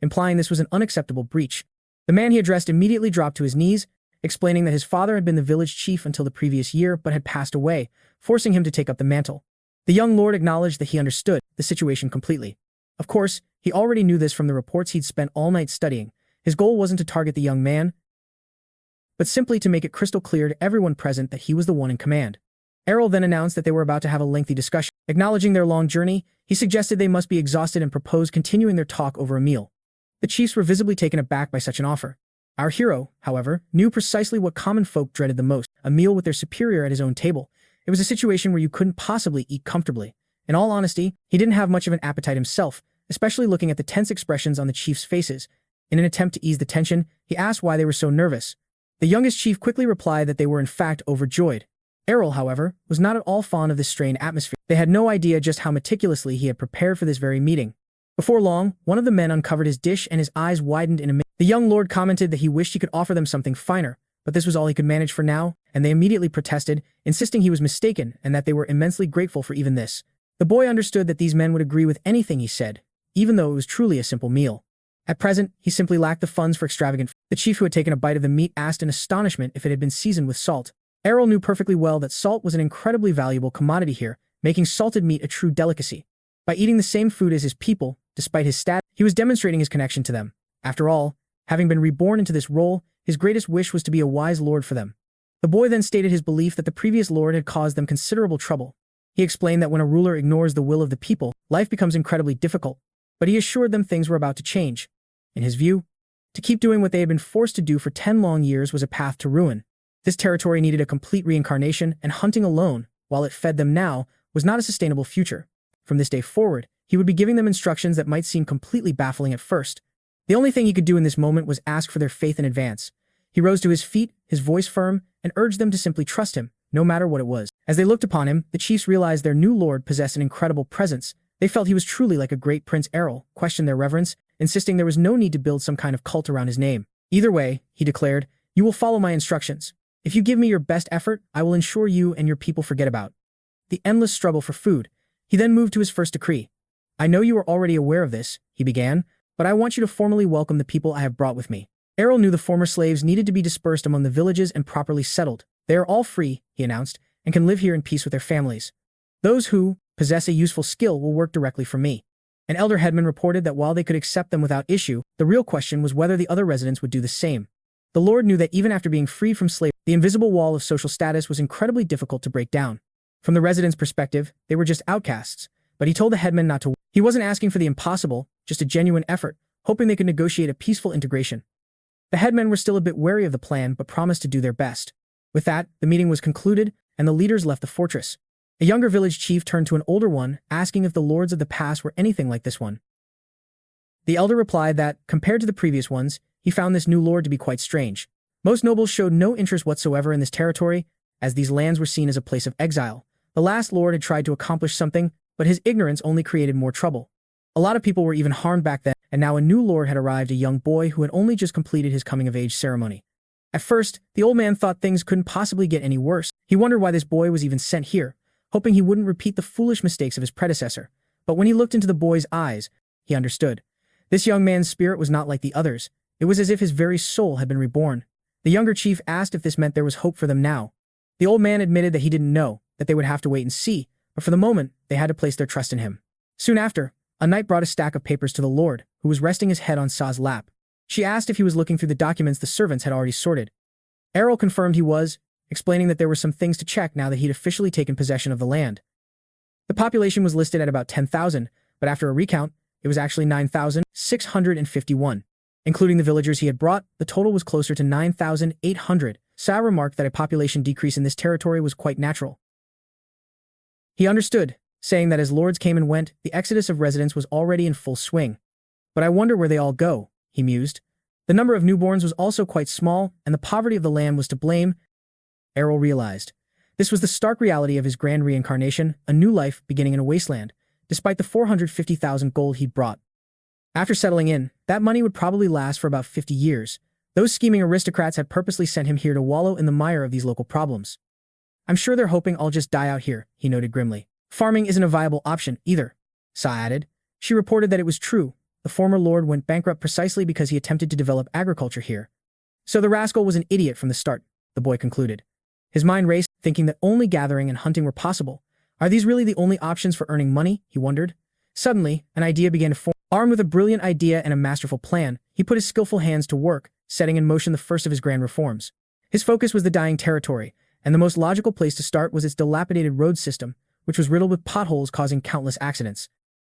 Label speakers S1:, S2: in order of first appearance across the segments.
S1: implying this was an unacceptable breach. The man he addressed immediately dropped to his knees, explaining that his father had been the village chief until the previous year but had passed away, forcing him to take up the mantle. The young lord acknowledged that he understood the situation completely. Of course, he already knew this from the reports he'd spent all night studying. His goal wasn't to target the young man, but simply to make it crystal clear to everyone present that he was the one in command. Errol then announced that they were about to have a lengthy discussion. Acknowledging their long journey, he suggested they must be exhausted and proposed continuing their talk over a meal. The chiefs were visibly taken aback by such an offer. Our hero, however, knew precisely what common folk dreaded the most, a meal with their superior at his own table. It was a situation where you couldn't possibly eat comfortably. In all honesty, he didn't have much of an appetite himself, especially looking at the tense expressions on the chiefs' faces. In an attempt to ease the tension, he asked why they were so nervous. The youngest chief quickly replied that they were in fact overjoyed. Errol, however, was not at all fond of this strained atmosphere. They had no idea just how meticulously he had prepared for this very meeting. Before long, one of the men uncovered his dish and his eyes widened in amazement. The young lord commented that he wished he could offer them something finer, but this was all he could manage for now, and they immediately protested, insisting he was mistaken and that they were immensely grateful for even this. The boy understood that these men would agree with anything he said, even though it was truly a simple meal. At present, he simply lacked the funds for extravagant food. The chief who had taken a bite of the meat asked in astonishment if it had been seasoned with salt. Errol knew perfectly well that salt was an incredibly valuable commodity here, making salted meat a true delicacy. By eating the same food as his people, despite his status, he was demonstrating his connection to them. After all, having been reborn into this role, his greatest wish was to be a wise lord for them. The boy then stated his belief that the previous lord had caused them considerable trouble. He explained that when a ruler ignores the will of the people, life becomes incredibly difficult, but he assured them things were about to change. In his view, to keep doing what they had been forced to do for 10 long years was a path to ruin. This territory needed a complete reincarnation, and hunting alone, while it fed them now, was not a sustainable future. From this day forward, he would be giving them instructions that might seem completely baffling at first. The only thing he could do in this moment was ask for their faith in advance. He rose to his feet, his voice firm, and urged them to simply trust him, no matter what it was. As they looked upon him, the chiefs realized their new lord possessed an incredible presence. They felt he was truly like a great Prince. Errol questioned their reverence, insisting there was no need to build some kind of cult around his name. Either way, he declared, you will follow my instructions. If you give me your best effort, I will ensure you and your people forget about the endless struggle for food. He then moved to his first decree. I know you are already aware of this, he began, but I want you to formally welcome the people I have brought with me. Errol knew the former slaves needed to be dispersed among the villages and properly settled. They are all free, he announced, and can live here in peace with their families. Those who possess a useful skill will work directly for me. An elder headman reported that while they could accept them without issue, the real question was whether the other residents would do the same. The lord knew that even after being freed from slavery, the invisible wall of social status was incredibly difficult to break down. From the residents' perspective, they were just outcasts, but he told the headman not to. He wasn't asking for the impossible, just a genuine effort, hoping they could negotiate a peaceful integration. The headmen were still a bit wary of the plan but promised to do their best. With that, the meeting was concluded, and the leaders left the fortress. A younger village chief turned to an older one, asking if the lords of the past were anything like this one. The elder replied that, compared to the previous ones, he found this new lord to be quite strange. Most nobles showed no interest whatsoever in this territory, as these lands were seen as a place of exile. The last lord had tried to accomplish something, but his ignorance only created more trouble. A lot of people were even harmed back then, and now a new lord had arrived, a young boy who had only just completed his coming-of-age ceremony. At first, the old man thought things couldn't possibly get any worse. He wondered why this boy was even sent here, hoping he wouldn't repeat the foolish mistakes of his predecessor. But when he looked into the boy's eyes, he understood. This young man's spirit was not like the others. It was as if his very soul had been reborn. The younger chief asked if this meant there was hope for them now. The old man admitted that he didn't know, that they would have to wait and see, but for the moment, they had to place their trust in him. Soon after, a knight brought a stack of papers to the lord, who was resting his head on Sa's lap. She asked if he was looking through the documents the servants had already sorted. Errol confirmed he was, explaining that there were some things to check now that he'd officially taken possession of the land. The population was listed at about 10,000, but after a recount, it was actually 9,651. Including the villagers he had brought, the total was closer to 9,800. Sa remarked that a population decrease in this territory was quite natural. He understood, saying that as lords came and went, the exodus of residents was already in full swing. But I wonder where they all go, he mused. The number of newborns was also quite small, and the poverty of the land was to blame. Errol realized. This was the stark reality of his grand reincarnation, a new life beginning in a wasteland, despite the 450,000 gold he'd brought. After settling in, that money would probably last for about 50 years. Those scheming aristocrats had purposely sent him here to wallow in the mire of these local problems. I'm sure they're hoping I'll just die out here, he noted grimly. Farming isn't a viable option either, Sa added. She reported that it was true. the former lord went bankrupt precisely because he attempted to develop agriculture here. So the rascal was an idiot from the start, the boy concluded. His mind raced, thinking that only gathering and hunting were possible. Are these really the only options for earning money? He wondered. Suddenly, an idea began to form. Armed with a brilliant idea and a masterful plan, he put his skillful hands to work, setting in motion the first of his grand reforms. His focus was the dying territory, and the most logical place to start was its dilapidated road system, which was riddled with potholes causing countless accidents.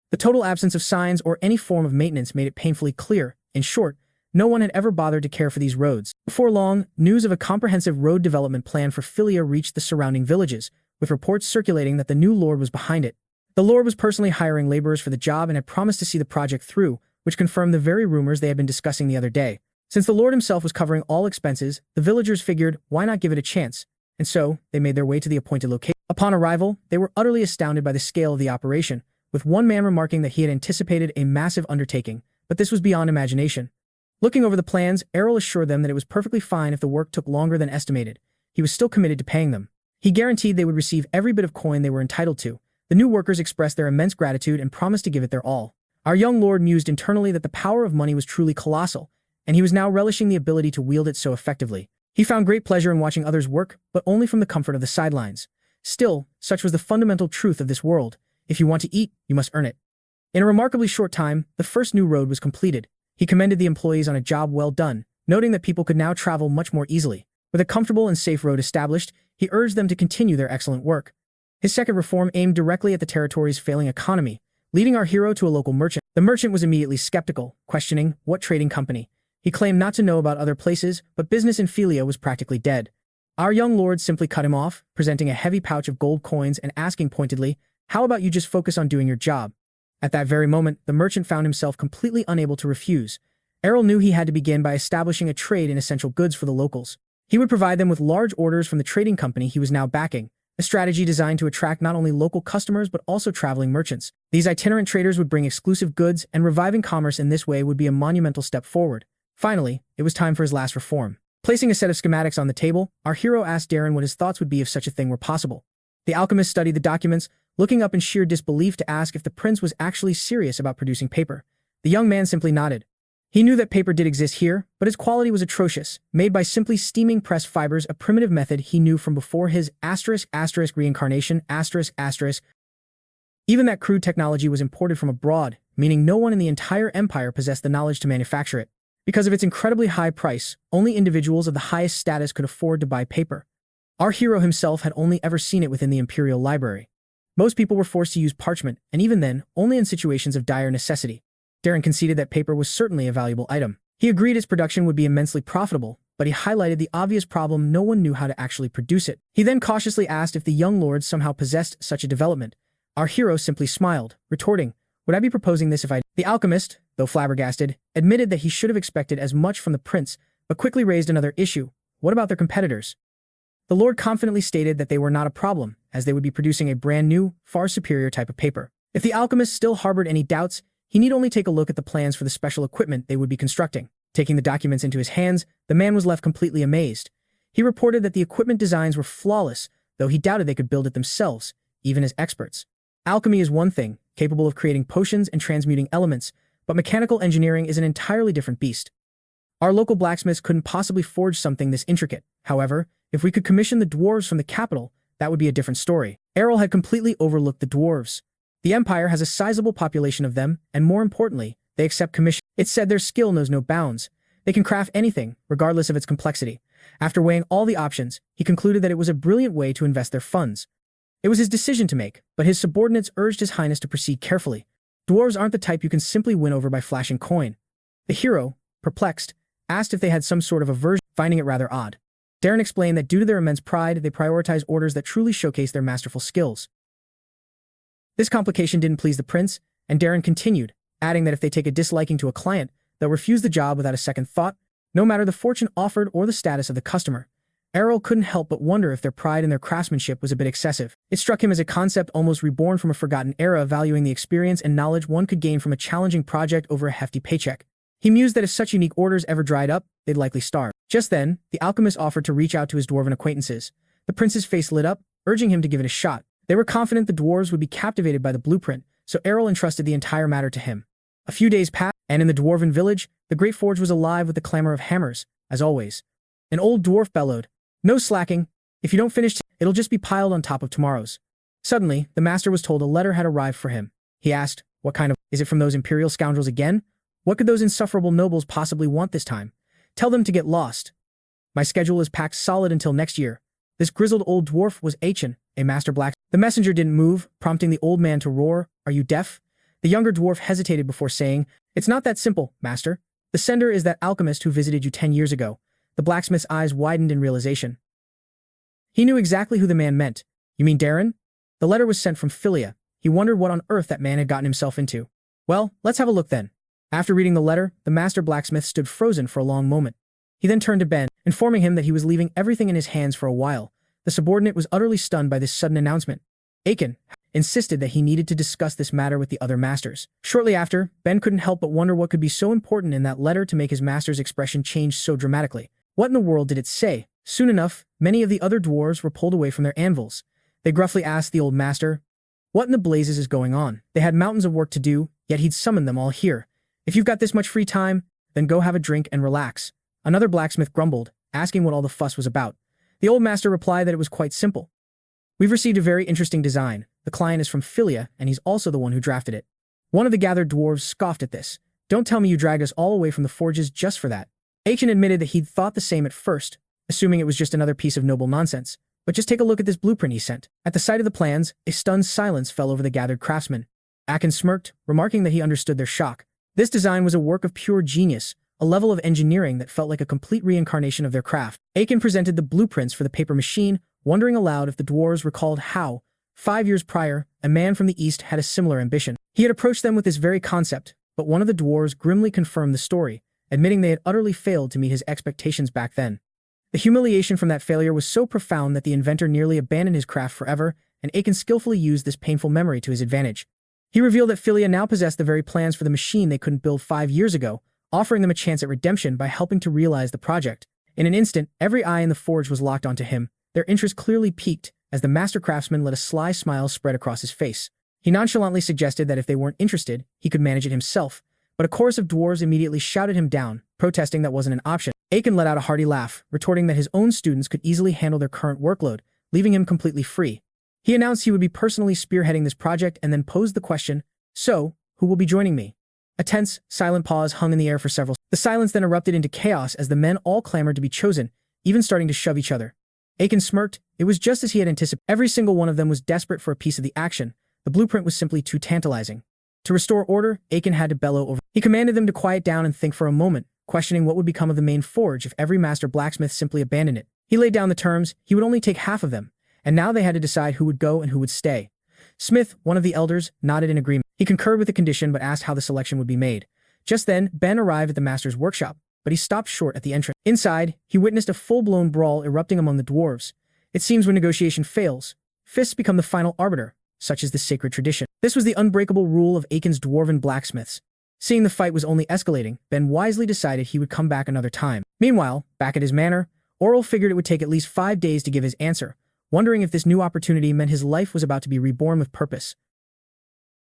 S1: The total absence of signs or any form of maintenance made it painfully clear. In short, no one had ever bothered to care for these roads. Before long, news of a comprehensive road development plan for Philia reached the surrounding villages, with reports circulating that the new lord was behind it. The lord was personally hiring laborers for the job and had promised to see the project through, which confirmed the very rumors they had been discussing the other day. Since the lord himself was covering all expenses, the villagers figured, why not give it a chance? And so, they made their way to the appointed location. Upon arrival, they were utterly astounded by the scale of the operation, with one man remarking that he had anticipated a massive undertaking, but this was beyond imagination. Looking over the plans, Errol assured them that it was perfectly fine if the work took longer than estimated. He was still committed to paying them. He guaranteed they would receive every bit of coin they were entitled to. The new workers expressed their immense gratitude and promised to give it their all. Our young lord mused internally that the power of money was truly colossal, and he was now relishing the ability to wield it so effectively. He found great pleasure in watching others work, but only from the comfort of the sidelines. Still, such was the fundamental truth of this world. If you want to eat, you must earn it. In a remarkably short time, the first new road was completed. He commended the employees on a job well done, noting that people could now travel much more easily. With a comfortable and safe road established, he urged them to continue their excellent work. His second reform aimed directly at the territory's failing economy, leading our hero to a local merchant. The merchant was immediately skeptical, questioning what trading company. He claimed not to know about other places, but business in Philia was practically dead. Our young lord simply cut him off, presenting a heavy pouch of gold coins and asking pointedly, how about you just focus on doing your job? At that very moment, the merchant found himself completely unable to refuse. Errol knew he had to begin by establishing a trade in essential goods for the locals. He would provide them with large orders from the trading company he was now backing, a strategy designed to attract not only local customers but also traveling merchants. These itinerant traders would bring exclusive goods, and reviving commerce in this way would be a monumental step forward. Finally, it was time for his last reform. Placing a set of schematics on the table, our hero asked Darren what his thoughts would be if such a thing were possible. The alchemist studied the documents, looking up in sheer disbelief to ask if the prince was actually serious about producing paper. The young man simply nodded. He knew that paper did exist here, but its quality was atrocious, made by simply steaming press fibers, a primitive method he knew from before his *** reincarnation ***. Even that crude technology was imported from abroad, meaning no one in the entire empire possessed the knowledge to manufacture it. Because of its incredibly high price, only individuals of the highest status could afford to buy paper. Our hero himself had only ever seen it within the Imperial Library. Most people were forced to use parchment, and even then, only in situations of dire necessity. Darren conceded that paper was certainly a valuable item. He agreed its production would be immensely profitable, but he highlighted the obvious problem: no one knew how to actually produce it. He then cautiously asked if the young lord somehow possessed such a development. Our hero simply smiled, retorting, "Would I be proposing this if I..." The alchemist, though flabbergasted, admitted that he should have expected as much from the prince, but quickly raised another issue. What about their competitors? The lord confidently stated that they were not a problem, as they would be producing a brand new, far superior type of paper. If the alchemist still harbored any doubts, he need only take a look at the plans for the special equipment they would be constructing. Taking the documents into his hands, the man was left completely amazed. He reported that the equipment designs were flawless, though he doubted they could build it themselves, even as experts. Alchemy is one thing, capable of creating potions and transmuting elements, but mechanical engineering is an entirely different beast. Our local blacksmiths couldn't possibly forge something this intricate. However, if we could commission the dwarves from the capital, that would be a different story. Errol had completely overlooked the dwarves. The Empire has a sizable population of them, and more importantly, they accept commission. It said their skill knows no bounds. They can craft anything, regardless of its complexity. After weighing all the options, he concluded that it was a brilliant way to invest their funds. It was his decision to make, but his subordinates urged His Highness to proceed carefully. Dwarves aren't the type you can simply win over by flashing coin. The hero, perplexed, asked if they had some sort of aversion, finding it rather odd. Darren explained that due to their immense pride, they prioritize orders that truly showcase their masterful skills. This complication didn't please the prince, and Darren continued, adding that if they take a disliking to a client, they'll refuse the job without a second thought, no matter the fortune offered or the status of the customer. Errol couldn't help but wonder if their pride in their craftsmanship was a bit excessive. It struck him as a concept almost reborn from a forgotten era, valuing the experience and knowledge one could gain from a challenging project over a hefty paycheck. He mused that if such unique orders ever dried up, they'd likely starve. Just then, the alchemist offered to reach out to his dwarven acquaintances. The prince's face lit up, urging him to give it a shot. They were confident the dwarves would be captivated by the blueprint, so Errol entrusted the entire matter to him. A few days passed, and in the dwarven village, the great forge was alive with the clamor of hammers, as always. An old dwarf bellowed, "No slacking. If you don't finish, it'll just be piled on top of tomorrow's." Suddenly, the master was told a letter had arrived for him. He asked, "What kind of? Is it from those imperial scoundrels again? What could those insufferable nobles possibly want this time? Tell them to get lost. My schedule is packed solid until next year." This grizzled old dwarf was Achin, a master blacksmith. The messenger didn't move, prompting the old man to roar, "Are you deaf?" The younger dwarf hesitated before saying, "It's not that simple, master. The sender is that alchemist who visited you 10 years ago." The blacksmith's eyes widened in realization. He knew exactly who the man meant. "You mean Darren?" The letter was sent from Philia. He wondered what on earth that man had gotten himself into. "Well, let's have a look then." After reading the letter, the master blacksmith stood frozen for a long moment. He then turned to Ben, informing him that he was leaving everything in his hands for a while. The subordinate was utterly stunned by this sudden announcement. Achin insisted that he needed to discuss this matter with the other masters. Shortly after, Ben couldn't help but wonder what could be so important in that letter to make his master's expression change so dramatically. What in the world did it say? Soon enough, many of the other dwarves were pulled away from their anvils. They gruffly asked the old master, "What in the blazes is going on?" They had mountains of work to do, yet he'd summoned them all here. "If you've got this much free time, then go have a drink and relax." Another blacksmith grumbled, asking what all the fuss was about. The old master replied that it was quite simple. "We've received a very interesting design. The client is from Philia, and he's also the one who drafted it." One of the gathered dwarves scoffed at this. "Don't tell me you dragged us all away from the forges just for that." Achin admitted that he'd thought the same at first, assuming it was just another piece of noble nonsense. "But just take a look at this blueprint he sent." At the sight of the plans, a stunned silence fell over the gathered craftsmen. Achin smirked, remarking that he understood their shock. This design was a work of pure genius, a level of engineering that felt like a complete reincarnation of their craft. Achin presented the blueprints for the paper machine, wondering aloud if the dwarves recalled how, 5 years prior, a man from the east had a similar ambition. He had approached them with this very concept, but one of the dwarves grimly confirmed the story, admitting they had utterly failed to meet his expectations back then. The humiliation from that failure was so profound that the inventor nearly abandoned his craft forever, and Achin skillfully used this painful memory to his advantage. He revealed that Philia now possessed the very plans for the machine they couldn't build 5 years ago, offering them a chance at redemption by helping to realize the project. In an instant, every eye in the forge was locked onto him, their interest clearly piqued, as the master craftsman let a sly smile spread across his face. He nonchalantly suggested that if they weren't interested, he could manage it himself, but a chorus of dwarves immediately shouted him down, protesting that wasn't an option. Achin let out a hearty laugh, retorting that his own students could easily handle their current workload, leaving him completely free. He announced he would be personally spearheading this project and then posed the question, "So, who will be joining me?" A tense, silent pause hung in the air for several seconds. The silence then erupted into chaos as the men all clamored to be chosen, even starting to shove each other. Achin smirked. It was just as he had anticipated. Every single one of them was desperate for a piece of the action. The blueprint was simply too tantalizing. To restore order, Achin had to bellow over. He commanded them to quiet down and think for a moment, questioning what would become of the main forge if every master blacksmith simply abandoned it. He laid down the terms. He would only take half of them, and now they had to decide who would go and who would stay. Smith, one of the elders, nodded in agreement. He concurred with the condition but asked how the selection would be made. Just then, Ben arrived at the master's workshop, but he stopped short at the entrance. Inside, he witnessed a full-blown brawl erupting among the dwarves. It seems when negotiation fails, fists become the final arbiter, such is the sacred tradition. This was the unbreakable rule of Achin's dwarven blacksmiths. Seeing the fight was only escalating, Ben wisely decided he would come back another time. Meanwhile, back at his manor, Aurel figured it would take at least 5 days to give his answer, wondering if this new opportunity meant his life was about to be reborn with purpose.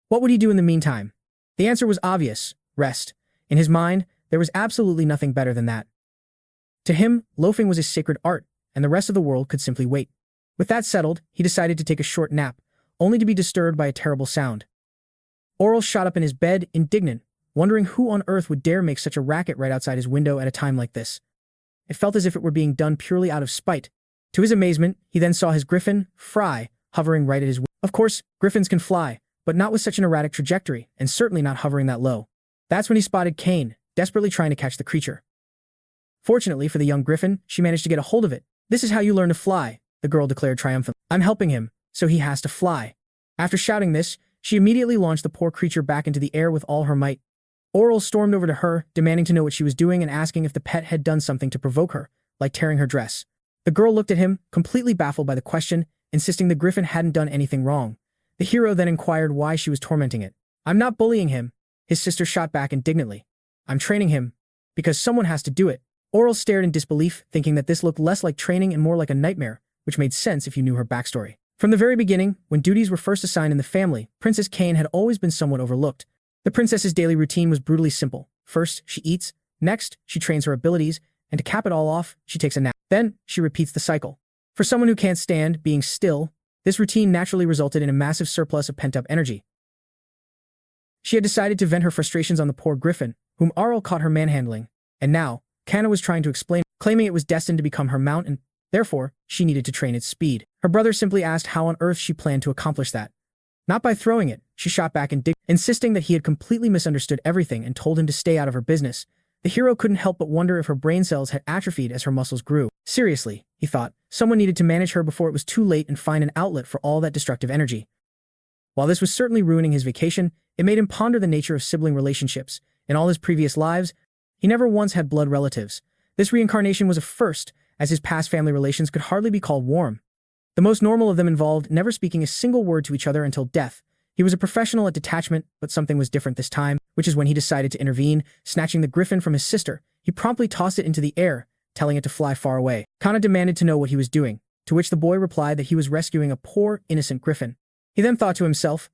S1: What would he do in the meantime? The answer was obvious: rest. In his mind, there was absolutely nothing better than that. To him, loafing was a sacred art, and the rest of the world could simply wait. With that settled, he decided to take a short nap, only to be disturbed by a terrible sound. Aurel shot up in his bed, indignant, wondering who on earth would dare make such a racket right outside his window at a time like this. It felt as if it were being done purely out of spite. To his amazement, he then saw his griffin, Fry, hovering right at his window. Of course, griffins can fly, but not with such an erratic trajectory, and certainly not hovering that low. That's when he spotted Cain, desperately trying to catch the creature. Fortunately for the young griffin, she managed to get a hold of it. "This is how you learn to fly," the girl declared triumphantly. "I'm helping him, so he has to fly." After shouting this, she immediately launched the poor creature back into the air with all her might. Aurel stormed over to her, demanding to know what she was doing and asking if the pet had done something to provoke her, like tearing her dress. The girl looked at him, completely baffled by the question, insisting the griffin hadn't done anything wrong. The hero then inquired why she was tormenting it. "I'm not bullying him," his sister shot back indignantly. "I'm training him, because someone has to do it." Aurel stared in disbelief, thinking that this looked less like training and more like a nightmare, which made sense if you knew her backstory. From the very beginning, when duties were first assigned in the family, Princess Cain had always been somewhat overlooked. The princess's daily routine was brutally simple. First, she eats. Next, she trains her abilities. And to cap it all off, she takes a nap. Then, she repeats the cycle. For someone who can't stand being still, this routine naturally resulted in a massive surplus of pent-up energy. She had decided to vent her frustrations on the poor griffin, whom Aurel caught her manhandling. And now, Kana was trying to explain, claiming it was destined to become her mount and, therefore, she needed to train its speed. Her brother simply asked how on earth she planned to accomplish that. Not by throwing it, she shot back insisting that he had completely misunderstood everything and told him to stay out of her business. The hero couldn't help but wonder if her brain cells had atrophied as her muscles grew. Seriously, he thought, someone needed to manage her before it was too late and find an outlet for all that destructive energy. While this was certainly ruining his vacation, it made him ponder the nature of sibling relationships. In all his previous lives, he never once had blood relatives. This reincarnation was a first, as his past family relations could hardly be called warm. The most normal of them involved never speaking a single word to each other until death. He was a professional at detachment, but something was different this time, which is when he decided to intervene, snatching the griffin from his sister. He promptly tossed it into the air, telling it to fly far away. Kana demanded to know what he was doing, to which the boy replied that he was rescuing a poor, innocent griffin. He then thought to himself,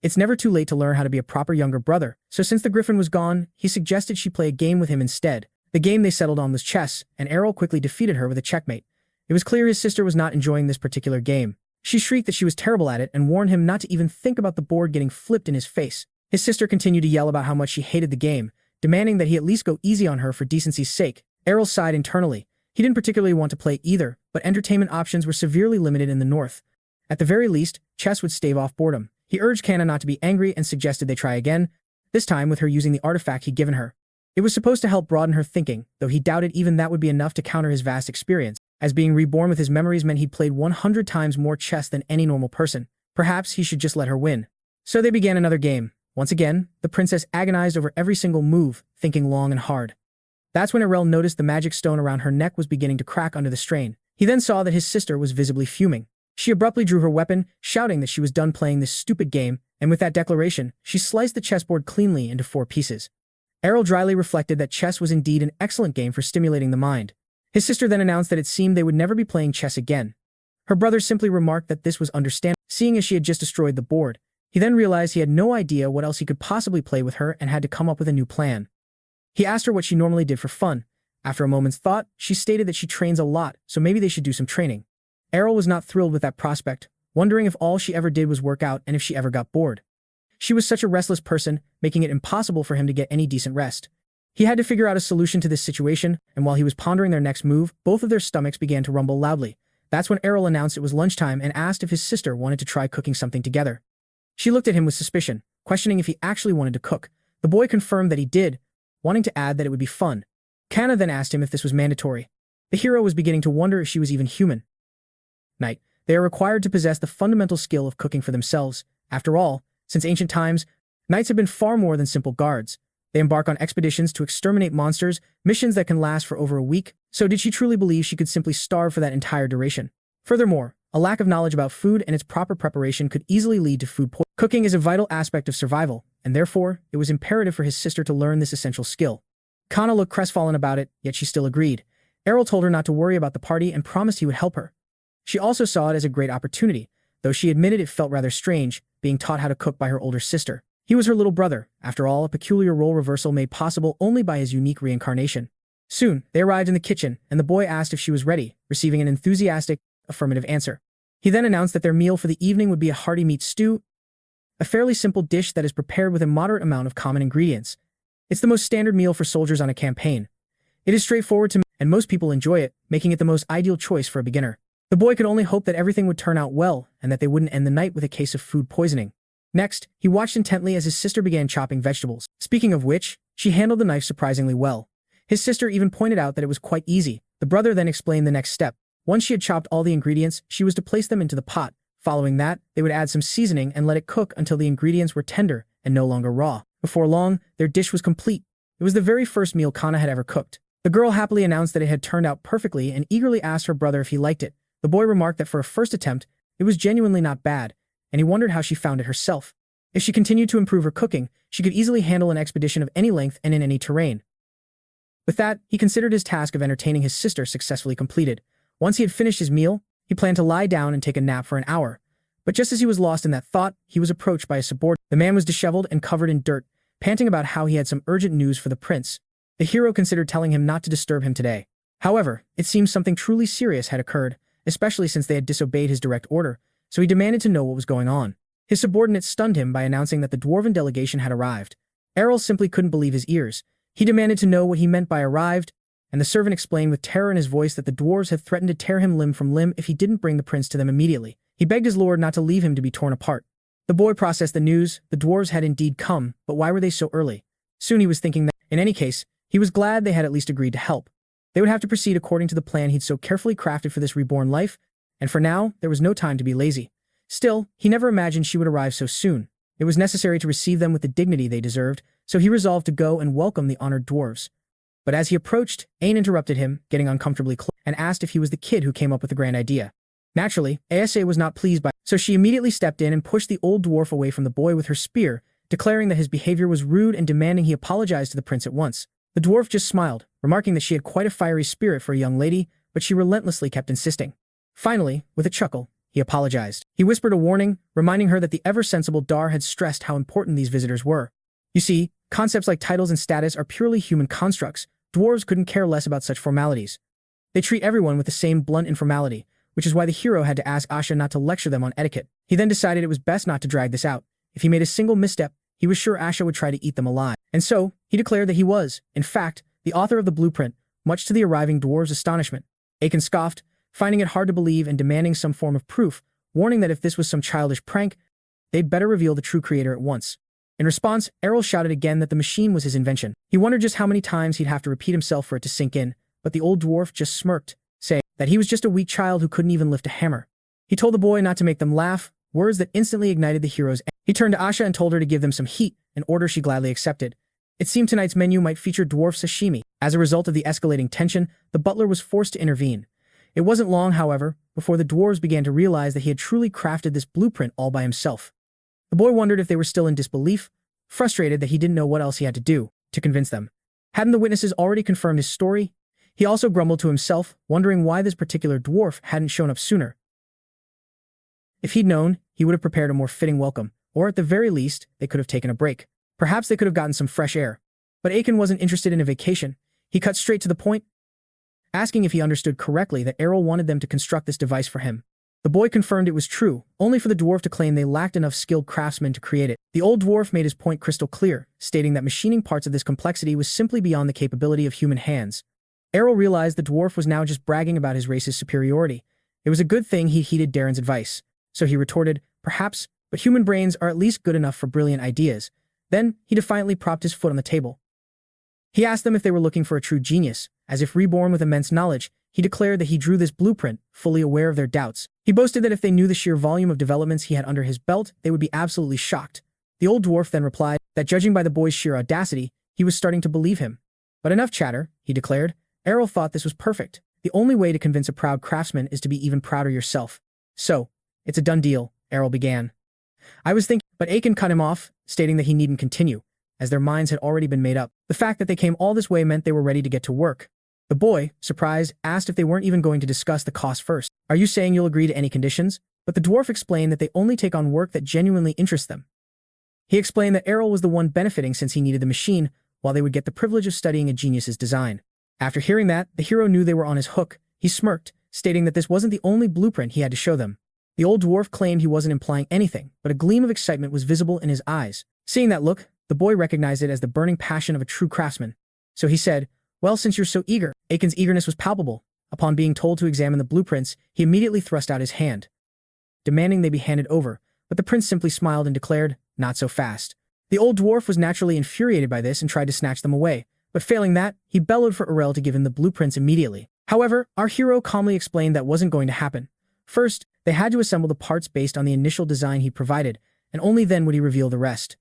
S1: it's never too late to learn how to be a proper younger brother, so since the griffin was gone, he suggested she play a game with him instead. The game they settled on was chess, and Aurel quickly defeated her with a checkmate. It was clear his sister was not enjoying this particular game. She shrieked that she was terrible at it and warned him not to even think about the board getting flipped in his face. His sister continued to yell about how much she hated the game, demanding that he at least go easy on her for decency's sake. Aurel sighed internally. He didn't particularly want to play either, but entertainment options were severely limited in the north. At the very least, chess would stave off boredom. He urged Kana not to be angry and suggested they try again, this time with her using the artifact he'd given her. It was supposed to help broaden her thinking, though he doubted even that would be enough to counter his vast experience, as being reborn with his memories meant he'd played 100 times more chess than any normal person. Perhaps he should just let her win. So they began another game. Once again, the princess agonized over every single move, thinking long and hard. That's when Aurel noticed the magic stone around her neck was beginning to crack under the strain. He then saw that his sister was visibly fuming. She abruptly drew her weapon, shouting that she was done playing this stupid game, and with that declaration, she sliced the chessboard cleanly into 4 pieces. Aurel dryly reflected that chess was indeed an excellent game for stimulating the mind. His sister then announced that it seemed they would never be playing chess again. Her brother simply remarked that this was understandable, seeing as she had just destroyed the board. He then realized he had no idea what else he could possibly play with her and had to come up with a new plan. He asked her what she normally did for fun. After a moment's thought, she stated that she trains a lot, so maybe they should do some training. Aurel was not thrilled with that prospect, wondering if all she ever did was work out and if she ever got bored. She was such a restless person, making it impossible for him to get any decent rest. He had to figure out a solution to this situation, and while he was pondering their next move, both of their stomachs began to rumble loudly. That's when Aurel announced it was lunchtime and asked if his sister wanted to try cooking something together. She looked at him with suspicion, questioning if he actually wanted to cook. The boy confirmed that he did, wanting to add that it would be fun. Kana then asked him if this was mandatory. The hero was beginning to wonder if she was even human. Knight. They are required to possess the fundamental skill of cooking for themselves. After all, since ancient times, knights have been far more than simple guards. They embark on expeditions to exterminate monsters, missions that can last for over a week. So did she truly believe she could simply starve for that entire duration? Furthermore, a lack of knowledge about food and its proper preparation could easily lead to food poisoning. Cooking is a vital aspect of survival, and therefore, it was imperative for his sister to learn this essential skill. Kana looked crestfallen about it, yet she still agreed. Aurel told her not to worry about the party and promised he would help her. She also saw it as a great opportunity, though she admitted it felt rather strange, being taught how to cook by her older sister. He was her little brother, after all, a peculiar role reversal made possible only by his unique reincarnation. Soon, they arrived in the kitchen, and the boy asked if she was ready, receiving an enthusiastic, affirmative answer. He then announced that their meal for the evening would be a hearty meat stew, a fairly simple dish that is prepared with a moderate amount of common ingredients. It's the most standard meal for soldiers on a campaign. It is straightforward to make, and most people enjoy it, making it the most ideal choice for a beginner. The boy could only hope that everything would turn out well and that they wouldn't end the night with a case of food poisoning. Next, he watched intently as his sister began chopping vegetables. Speaking of which, she handled the knife surprisingly well. His sister even pointed out that it was quite easy. The brother then explained the next step. Once she had chopped all the ingredients, she was to place them into the pot. Following that, they would add some seasoning and let it cook until the ingredients were tender and no longer raw. Before long, their dish was complete. It was the very first meal Kana had ever cooked. The girl happily announced that it had turned out perfectly and eagerly asked her brother if he liked it. The boy remarked that for a first attempt, it was genuinely not bad, and he wondered how she found it herself. If she continued to improve her cooking, she could easily handle an expedition of any length and in any terrain. With that, he considered his task of entertaining his sister successfully completed. Once he had finished his meal, he planned to lie down and take a nap for an hour. But just as he was lost in that thought, he was approached by a subordinate. The man was disheveled and covered in dirt, panting about how he had some urgent news for the prince. The hero considered telling him not to disturb him today. However, it seems something truly serious had occurred, especially since they had disobeyed his direct order, so he demanded to know what was going on. His subordinate stunned him by announcing that the dwarven delegation had arrived. Errol simply couldn't believe his ears. He demanded to know what he meant by arrived, and the servant explained with terror in his voice that the dwarves had threatened to tear him limb from limb if he didn't bring the prince to them immediately. He begged his lord not to leave him to be torn apart. The boy processed the news. The dwarves had indeed come, but why were they so early? Soon he was thinking that, in any case, he was glad they had at least agreed to help. They would have to proceed according to the plan he'd so carefully crafted for this reborn life, and for now, there was no time to be lazy. Still, he never imagined she would arrive so soon. It was necessary to receive them with the dignity they deserved, so he resolved to go and welcome the honored dwarves. But as he approached, Ain interrupted him, getting uncomfortably close, and asked if he was the kid who came up with the grand idea. Naturally, Asa was not pleased by it, so she immediately stepped in and pushed the old dwarf away from the boy with her spear, declaring that his behavior was rude and demanding he apologize to the prince at once. The dwarf just smiled, remarking that she had quite a fiery spirit for a young lady, but she relentlessly kept insisting. Finally, with a chuckle, he apologized. He whispered a warning, reminding her that the ever-sensible Dar had stressed how important these visitors were. You see, concepts like titles and status are purely human constructs. Dwarves couldn't care less about such formalities. They treat everyone with the same blunt informality, which is why the hero had to ask Asha not to lecture them on etiquette. He then decided it was best not to drag this out. If he made a single misstep, he was sure Asha would try to eat them alive. And so, he declared that he was, in fact, the author of the blueprint, much to the arriving dwarves' astonishment. Aiken scoffed, finding it hard to believe and demanding some form of proof, warning that if this was some childish prank, they'd better reveal the true creator at once. In response, Errol shouted again that the machine was his invention. He wondered just how many times he'd have to repeat himself for it to sink in, but the old dwarf just smirked, saying that he was just a weak child who couldn't even lift a hammer. He told the boy not to make them laugh, words that instantly ignited the hero's anger. He turned to Asha and told her to give them some heat, an order she gladly accepted. It seemed tonight's menu might feature dwarf sashimi. As a result of the escalating tension, the butler was forced to intervene. It wasn't long, however, before the dwarves began to realize that he had truly crafted this blueprint all by himself. The boy wondered if they were still in disbelief, frustrated that he didn't know what else he had to do to convince them. Hadn't the witnesses already confirmed his story? He also grumbled to himself, wondering why this particular dwarf hadn't shown up sooner. If he'd known, he would have prepared a more fitting welcome, or at the very least, they could have taken a break. Perhaps they could have gotten some fresh air. But Aiken wasn't interested in a vacation. He cut straight to the point, asking if he understood correctly that Errol wanted them to construct this device for him. The boy confirmed it was true, only for the dwarf to claim they lacked enough skilled craftsmen to create it. The old dwarf made his point crystal clear, stating that machining parts of this complexity was simply beyond the capability of human hands. Errol realized the dwarf was now just bragging about his race's superiority. It was a good thing he heeded Darren's advice. So he retorted, perhaps, but human brains are at least good enough for brilliant ideas. Then, he defiantly propped his foot on the table. He asked them if they were looking for a true genius. As if reborn with immense knowledge, he declared that he drew this blueprint, fully aware of their doubts. He boasted that if they knew the sheer volume of developments he had under his belt, they would be absolutely shocked. The old dwarf then replied that judging by the boy's sheer audacity, he was starting to believe him. But enough chatter, he declared. Errol thought this was perfect. The only way to convince a proud craftsman is to be even prouder yourself. So, it's a done deal, Errol began. I was thinking, but Aiken cut him off, stating that he needn't continue, as their minds had already been made up. The fact that they came all this way meant they were ready to get to work. The boy, surprised, asked if they weren't even going to discuss the cost first. Are you saying you'll agree to any conditions? But the dwarf explained that they only take on work that genuinely interests them. He explained that Errol was the one benefiting since he needed the machine, while they would get the privilege of studying a genius's design. After hearing that, the hero knew they were on his hook. He smirked, stating that this wasn't the only blueprint he had to show them. The old dwarf claimed he wasn't implying anything, but a gleam of excitement was visible in his eyes. Seeing that look, the boy recognized it as the burning passion of a true craftsman. So he said, well, since you're so eager. Aiken's eagerness was palpable. Upon being told to examine the blueprints, he immediately thrust out his hand, demanding they be handed over, but the prince simply smiled and declared, not so fast. The old dwarf was naturally infuriated by this and tried to snatch them away, but failing that, he bellowed for Aurella to give him the blueprints immediately. However, our hero calmly explained that wasn't going to happen. First, they had to assemble the parts based on the initial design he provided, and only then would he reveal the rest.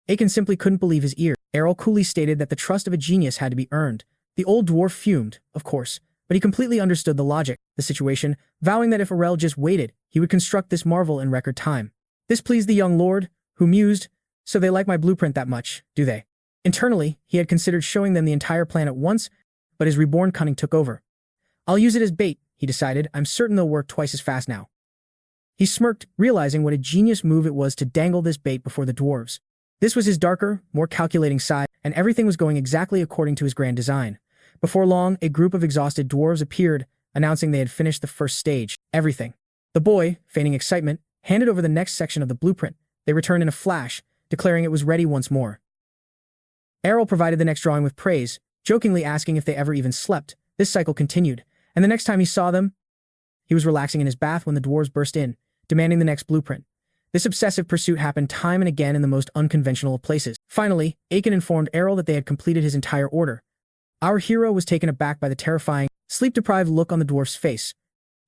S1: Aiken simply couldn't believe his ears. Errol coolly stated that the trust of a genius had to be earned. The old dwarf fumed, of course, but he completely understood the logic, the situation, vowing that if Aurella just waited, he would construct this marvel in record time. This pleased the young lord, who mused, so they like my blueprint that much, do they? Internally, he had considered showing them the entire plan at once, but his reborn cunning took over. I'll use it as bait, he decided. I'm certain they'll work twice as fast now. He smirked, realizing what a genius move it was to dangle this bait before the dwarves. This was his darker, more calculating side, and everything was going exactly according to his grand design. Before long, a group of exhausted dwarves appeared, announcing they had finished the first stage. Everything. The boy, feigning excitement, handed over the next section of the blueprint. They returned in a flash, declaring it was ready once more. Errol provided the next drawing with praise, jokingly asking if they ever even slept. This cycle continued, and the next time he saw them, he was relaxing in his bath when the dwarves burst in, demanding the next blueprint. This obsessive pursuit happened time and again in the most unconventional of places. Finally, Aiken informed Errol that they had completed his entire order. Our hero was taken aback by the terrifying, sleep-deprived look on the dwarf's face.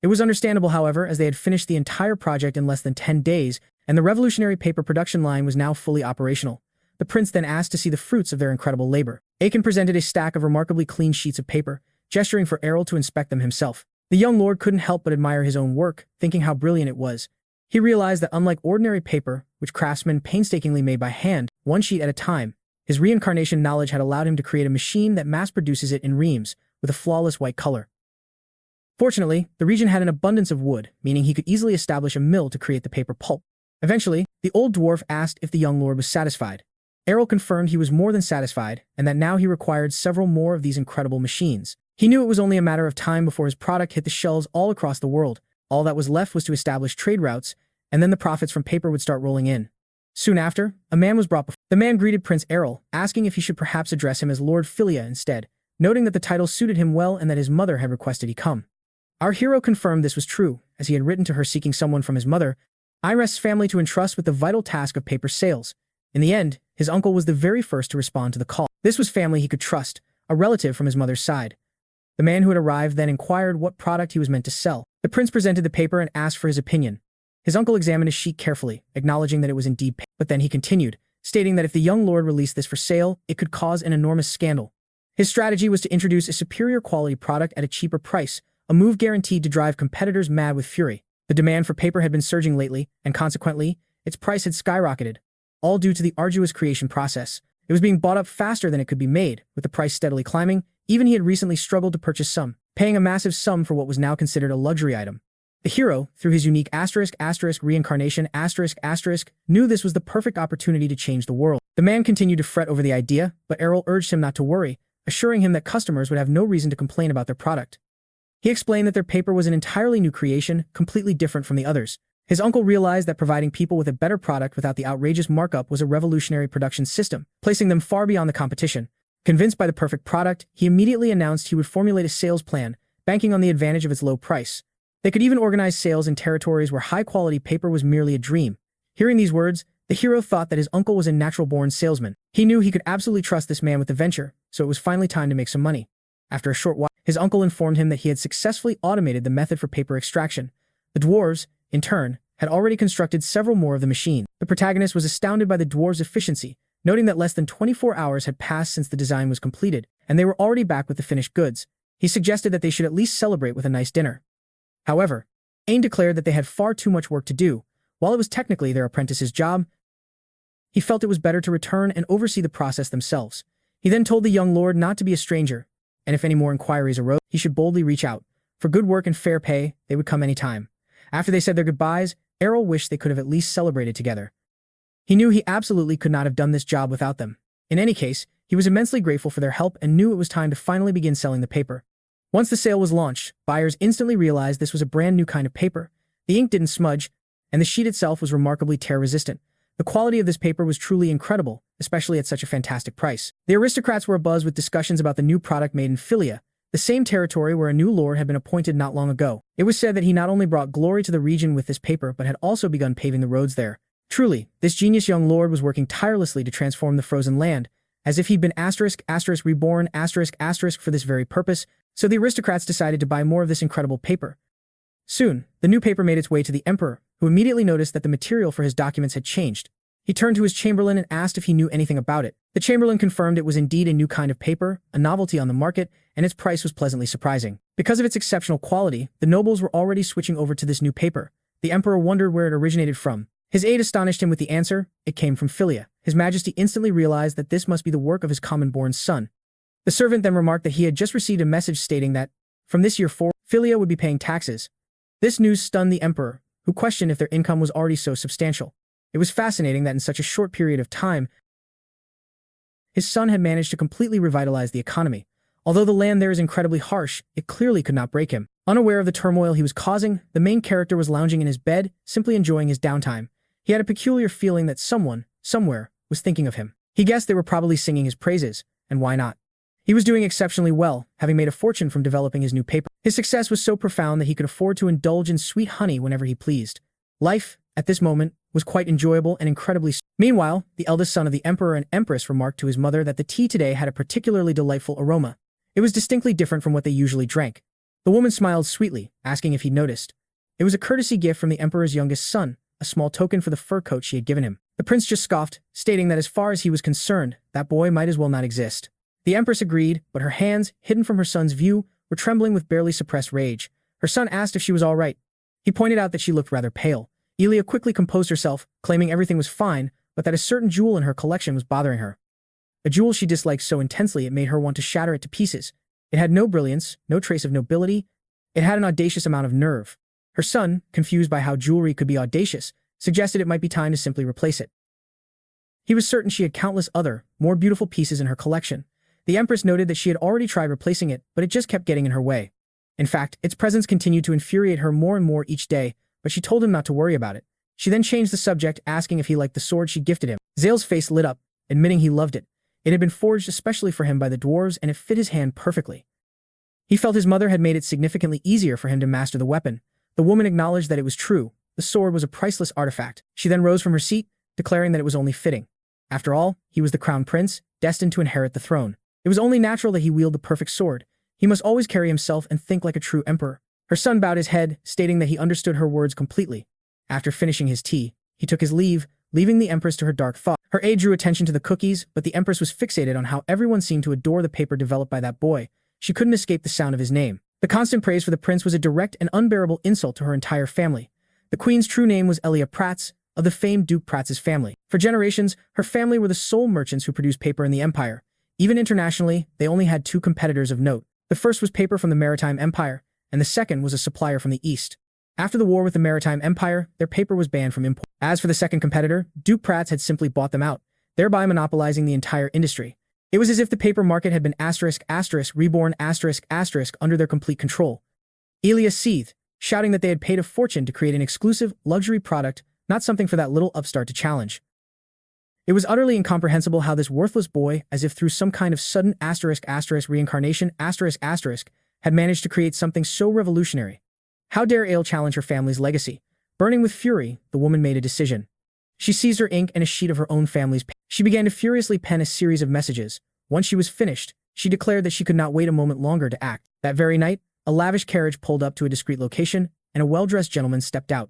S1: It was understandable, however, as they had finished the entire project in less than 10 days, and the revolutionary paper production line was now fully operational. The prince then asked to see the fruits of their incredible labor. Aiken presented a stack of remarkably clean sheets of paper, gesturing for Errol to inspect them himself. The young lord couldn't help but admire his own work, thinking how brilliant it was. He realized that unlike ordinary paper, which craftsmen painstakingly made by hand, one sheet at a time, his reincarnation knowledge had allowed him to create a machine that mass-produces it in reams, with a flawless white color. Fortunately, the region had an abundance of wood, meaning he could easily establish a mill to create the paper pulp. Eventually, the old dwarf asked if the young lord was satisfied. Errol confirmed he was more than satisfied, and that now he required several more of these incredible machines. He knew it was only a matter of time before his product hit the shelves all across the world. All that was left was to establish trade routes, and then the profits from paper would start rolling in. Soon after, a man was brought before. The man greeted Prince Errol, asking if he should perhaps address him as Lord Philia instead, noting that the title suited him well and that his mother had requested he come. Our hero confirmed this was true, as he had written to her seeking someone from his mother, Iris' family to entrust with the vital task of paper sales. In the end, his uncle was the very first to respond to the call. This was family he could trust, a relative from his mother's side. The man who had arrived then inquired what product he was meant to sell. The prince presented the paper and asked for his opinion. His uncle examined his sheet carefully, acknowledging that it was indeed paper, but then he continued, stating that if the young lord released this for sale, it could cause an enormous scandal. His strategy was to introduce a superior quality product at a cheaper price, a move guaranteed to drive competitors mad with fury. The demand for paper had been surging lately, and consequently, its price had skyrocketed, all due to the arduous creation process. It was being bought up faster than it could be made, with the price steadily climbing. Even he had recently struggled to purchase some, paying a massive sum for what was now considered a luxury item. The hero, through his unique reincarnation knew this was the perfect opportunity to change the world. The man continued to fret over the idea, but Errol urged him not to worry, assuring him that customers would have no reason to complain about their product. He explained that their paper was an entirely new creation, completely different from the others. His uncle realized that providing people with a better product without the outrageous markup was a revolutionary production system, placing them far beyond the competition. Convinced by the perfect product, he immediately announced he would formulate a sales plan, banking on the advantage of its low price. They could even organize sales in territories where high-quality paper was merely a dream. Hearing these words, the hero thought that his uncle was a natural-born salesman. He knew he could absolutely trust this man with the venture, so it was finally time to make some money. After a short while, his uncle informed him that he had successfully automated the method for paper extraction. The dwarves, in turn, had already constructed several more of the machines. The protagonist was astounded by the dwarves' efficiency, noting that less than 24 hours had passed since the design was completed, and they were already back with the finished goods. He suggested that they should at least celebrate with a nice dinner. However, Ain declared that they had far too much work to do. While it was technically their apprentice's job, he felt it was better to return and oversee the process themselves. He then told the young lord not to be a stranger, and if any more inquiries arose, he should boldly reach out. For good work and fair pay, they would come any time. After they said their goodbyes, Errol wished they could have at least celebrated together. He knew he absolutely could not have done this job without them. In any case, he was immensely grateful for their help and knew it was time to finally begin selling the paper. Once the sale was launched, buyers instantly realized this was a brand new kind of paper. The ink didn't smudge, and the sheet itself was remarkably tear-resistant. The quality of this paper was truly incredible, especially at such a fantastic price. The aristocrats were abuzz with discussions about the new product made in Philia, the same territory where a new lord had been appointed not long ago. It was said that he not only brought glory to the region with this paper but had also begun paving the roads there. Truly, this genius young lord was working tirelessly to transform the frozen land, as if he'd been reborn for this very purpose, so the aristocrats decided to buy more of this incredible paper. Soon, the new paper made its way to the emperor, who immediately noticed that the material for his documents had changed. He turned to his chamberlain and asked if he knew anything about it. The chamberlain confirmed it was indeed a new kind of paper, a novelty on the market, and its price was pleasantly surprising. Because of its exceptional quality, the nobles were already switching over to this new paper. The emperor wondered where it originated from. His aide astonished him with the answer: it came from Philia. His Majesty instantly realized that this must be the work of his common-born son. The servant then remarked that he had just received a message stating that, from this year forward, Philia would be paying taxes. This news stunned the emperor, who questioned if their income was already so substantial. It was fascinating that in such a short period of time, his son had managed to completely revitalize the economy. Although the land there is incredibly harsh, it clearly could not break him. Unaware of the turmoil he was causing, the main character was lounging in his bed, simply enjoying his downtime. He had a peculiar feeling that someone, somewhere, was thinking of him. He guessed they were probably singing his praises, and why not? He was doing exceptionally well, having made a fortune from developing his new paper. His success was so profound that he could afford to indulge in sweet honey whenever he pleased. Life, at this moment, was quite enjoyable and incredibly sweet. Meanwhile, the eldest son of the emperor and empress remarked to his mother that the tea today had a particularly delightful aroma. It was distinctly different from what they usually drank. The woman smiled sweetly, asking if he noticed. It was a courtesy gift from the emperor's youngest son, a small token for the fur coat she had given him. The prince just scoffed, stating that as far as he was concerned, that boy might as well not exist. The empress agreed, but her hands, hidden from her son's view, were trembling with barely suppressed rage. Her son asked if she was all right. He pointed out that she looked rather pale. Elia quickly composed herself, claiming everything was fine, but that a certain jewel in her collection was bothering her. A jewel she disliked so intensely it made her want to shatter it to pieces. It had no brilliance, no trace of nobility. It had an audacious amount of nerve. Her son, confused by how jewelry could be audacious, suggested it might be time to simply replace it. He was certain she had countless other, more beautiful pieces in her collection. The empress noted that she had already tried replacing it, but it just kept getting in her way. In fact, its presence continued to infuriate her more and more each day, but she told him not to worry about it. She then changed the subject, asking if he liked the sword she gifted him. Zale's face lit up, admitting he loved it. It had been forged especially for him by the dwarves, and it fit his hand perfectly. He felt his mother had made it significantly easier for him to master the weapon. The woman acknowledged that it was true. The sword was a priceless artifact. She then rose from her seat, declaring that it was only fitting. After all, he was the crown prince, destined to inherit the throne. It was only natural that he wield the perfect sword. He must always carry himself and think like a true emperor. Her son bowed his head, stating that he understood her words completely. After finishing his tea, he took his leave, leaving the empress to her dark thought. Her aide drew attention to the cookies, but the empress was fixated on how everyone seemed to adore the paper developed by that boy. She couldn't escape the sound of his name. The constant praise for the prince was a direct and unbearable insult to her entire family. The queen's true name was Elia Prats, of the famed Duke Prats's family. For generations, her family were the sole merchants who produced paper in the empire. Even internationally, they only had two competitors of note. The first was paper from the Maritime Empire, and the second was a supplier from the East. After the war with the Maritime Empire, their paper was banned from import. As for the second competitor, Duke Prats had simply bought them out, thereby monopolizing the entire industry. It was as if the paper market had been **reborn ** under their complete control. Elia seethed, shouting that they had paid a fortune to create an exclusive, luxury product, not something for that little upstart to challenge. It was utterly incomprehensible how this worthless boy, as if through some kind of sudden *** reincarnation ***, had managed to create something so revolutionary. How dare Ale challenge her family's legacy? Burning with fury, the woman made a decision. She seized her ink and a sheet of her own family's paper. She began to furiously pen a series of messages. Once she was finished, she declared that she could not wait a moment longer to act. That very night, a lavish carriage pulled up to a discreet location, and a well-dressed gentleman stepped out.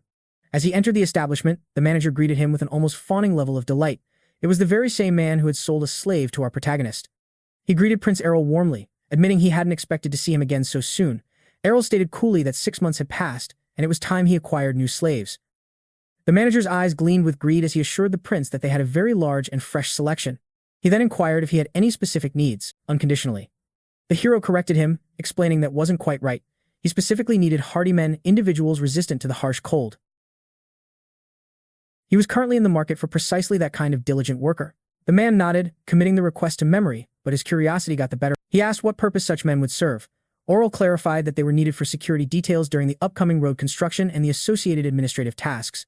S1: As he entered the establishment, the manager greeted him with an almost fawning level of delight. It was the very same man who had sold a slave to our protagonist. He greeted Prince Errol warmly, admitting he hadn't expected to see him again so soon. Errol stated coolly that 6 months had passed, and it was time he acquired new slaves. The manager's eyes gleamed with greed as he assured the prince that they had a very large and fresh selection. He then inquired if he had any specific needs, unconditionally. The hero corrected him, explaining that wasn't quite right. He specifically needed hardy men, individuals resistant to the harsh cold. He was currently in the market for precisely that kind of diligent worker. The man nodded, committing the request to memory, but his curiosity got the better. He asked what purpose such men would serve. Oral clarified that they were needed for security details during the upcoming road construction and the associated administrative tasks.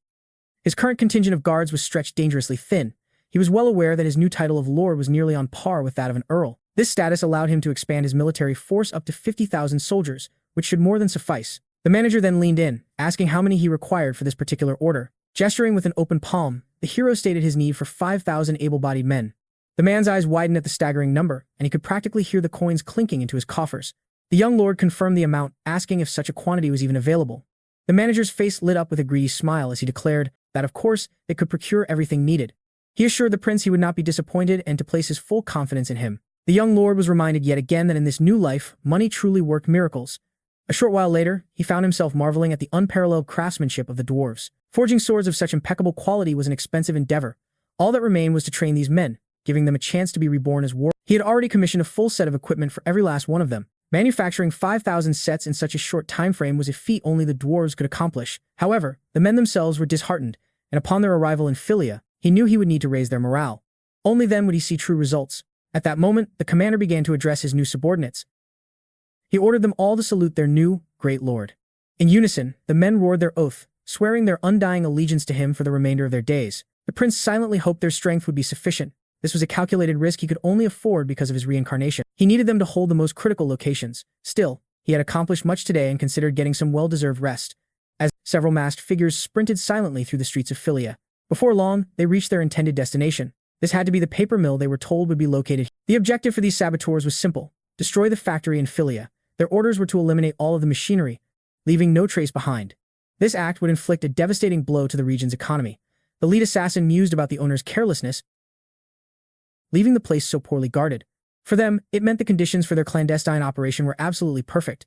S1: His current contingent of guards was stretched dangerously thin. He was well aware that his new title of lord was nearly on par with that of an earl. This status allowed him to expand his military force up to 50,000 soldiers, which should more than suffice. The manager then leaned in, asking how many he required for this particular order. Gesturing with an open palm, the hero stated his need for 5,000 able-bodied men. The man's eyes widened at the staggering number, and he could practically hear the coins clinking into his coffers. The young lord confirmed the amount, asking if such a quantity was even available. The manager's face lit up with a greedy smile as he declared that, of course, they could procure everything needed. He assured the prince he would not be disappointed and to place his full confidence in him. The young lord was reminded yet again that in this new life, money truly worked miracles. A short while later, he found himself marveling at the unparalleled craftsmanship of the dwarves. Forging swords of such impeccable quality was an expensive endeavor. All that remained was to train these men, giving them a chance to be reborn as warriors. He had already commissioned a full set of equipment for every last one of them. Manufacturing 5,000 sets in such a short time frame was a feat only the dwarves could accomplish. However, the men themselves were disheartened, and upon their arrival in Philia, he knew he would need to raise their morale. Only then would he see true results. At that moment, the commander began to address his new subordinates. He ordered them all to salute their new, great lord. In unison, the men roared their oath, swearing their undying allegiance to him for the remainder of their days. The prince silently hoped their strength would be sufficient. This was a calculated risk he could only afford because of his reincarnation. He needed them to hold the most critical locations. Still, he had accomplished much today and considered getting some well-deserved rest. As several masked figures sprinted silently through the streets of Philia. Before long, they reached their intended destination. This had to be the paper mill they were told would be located. The objective for these saboteurs was simple: destroy the factory in Philia. Their orders were to eliminate all of the machinery, leaving no trace behind. This act would inflict a devastating blow to the region's economy. The lead assassin mused about the owner's carelessness, leaving the place so poorly guarded. For them, it meant the conditions for their clandestine operation were absolutely perfect.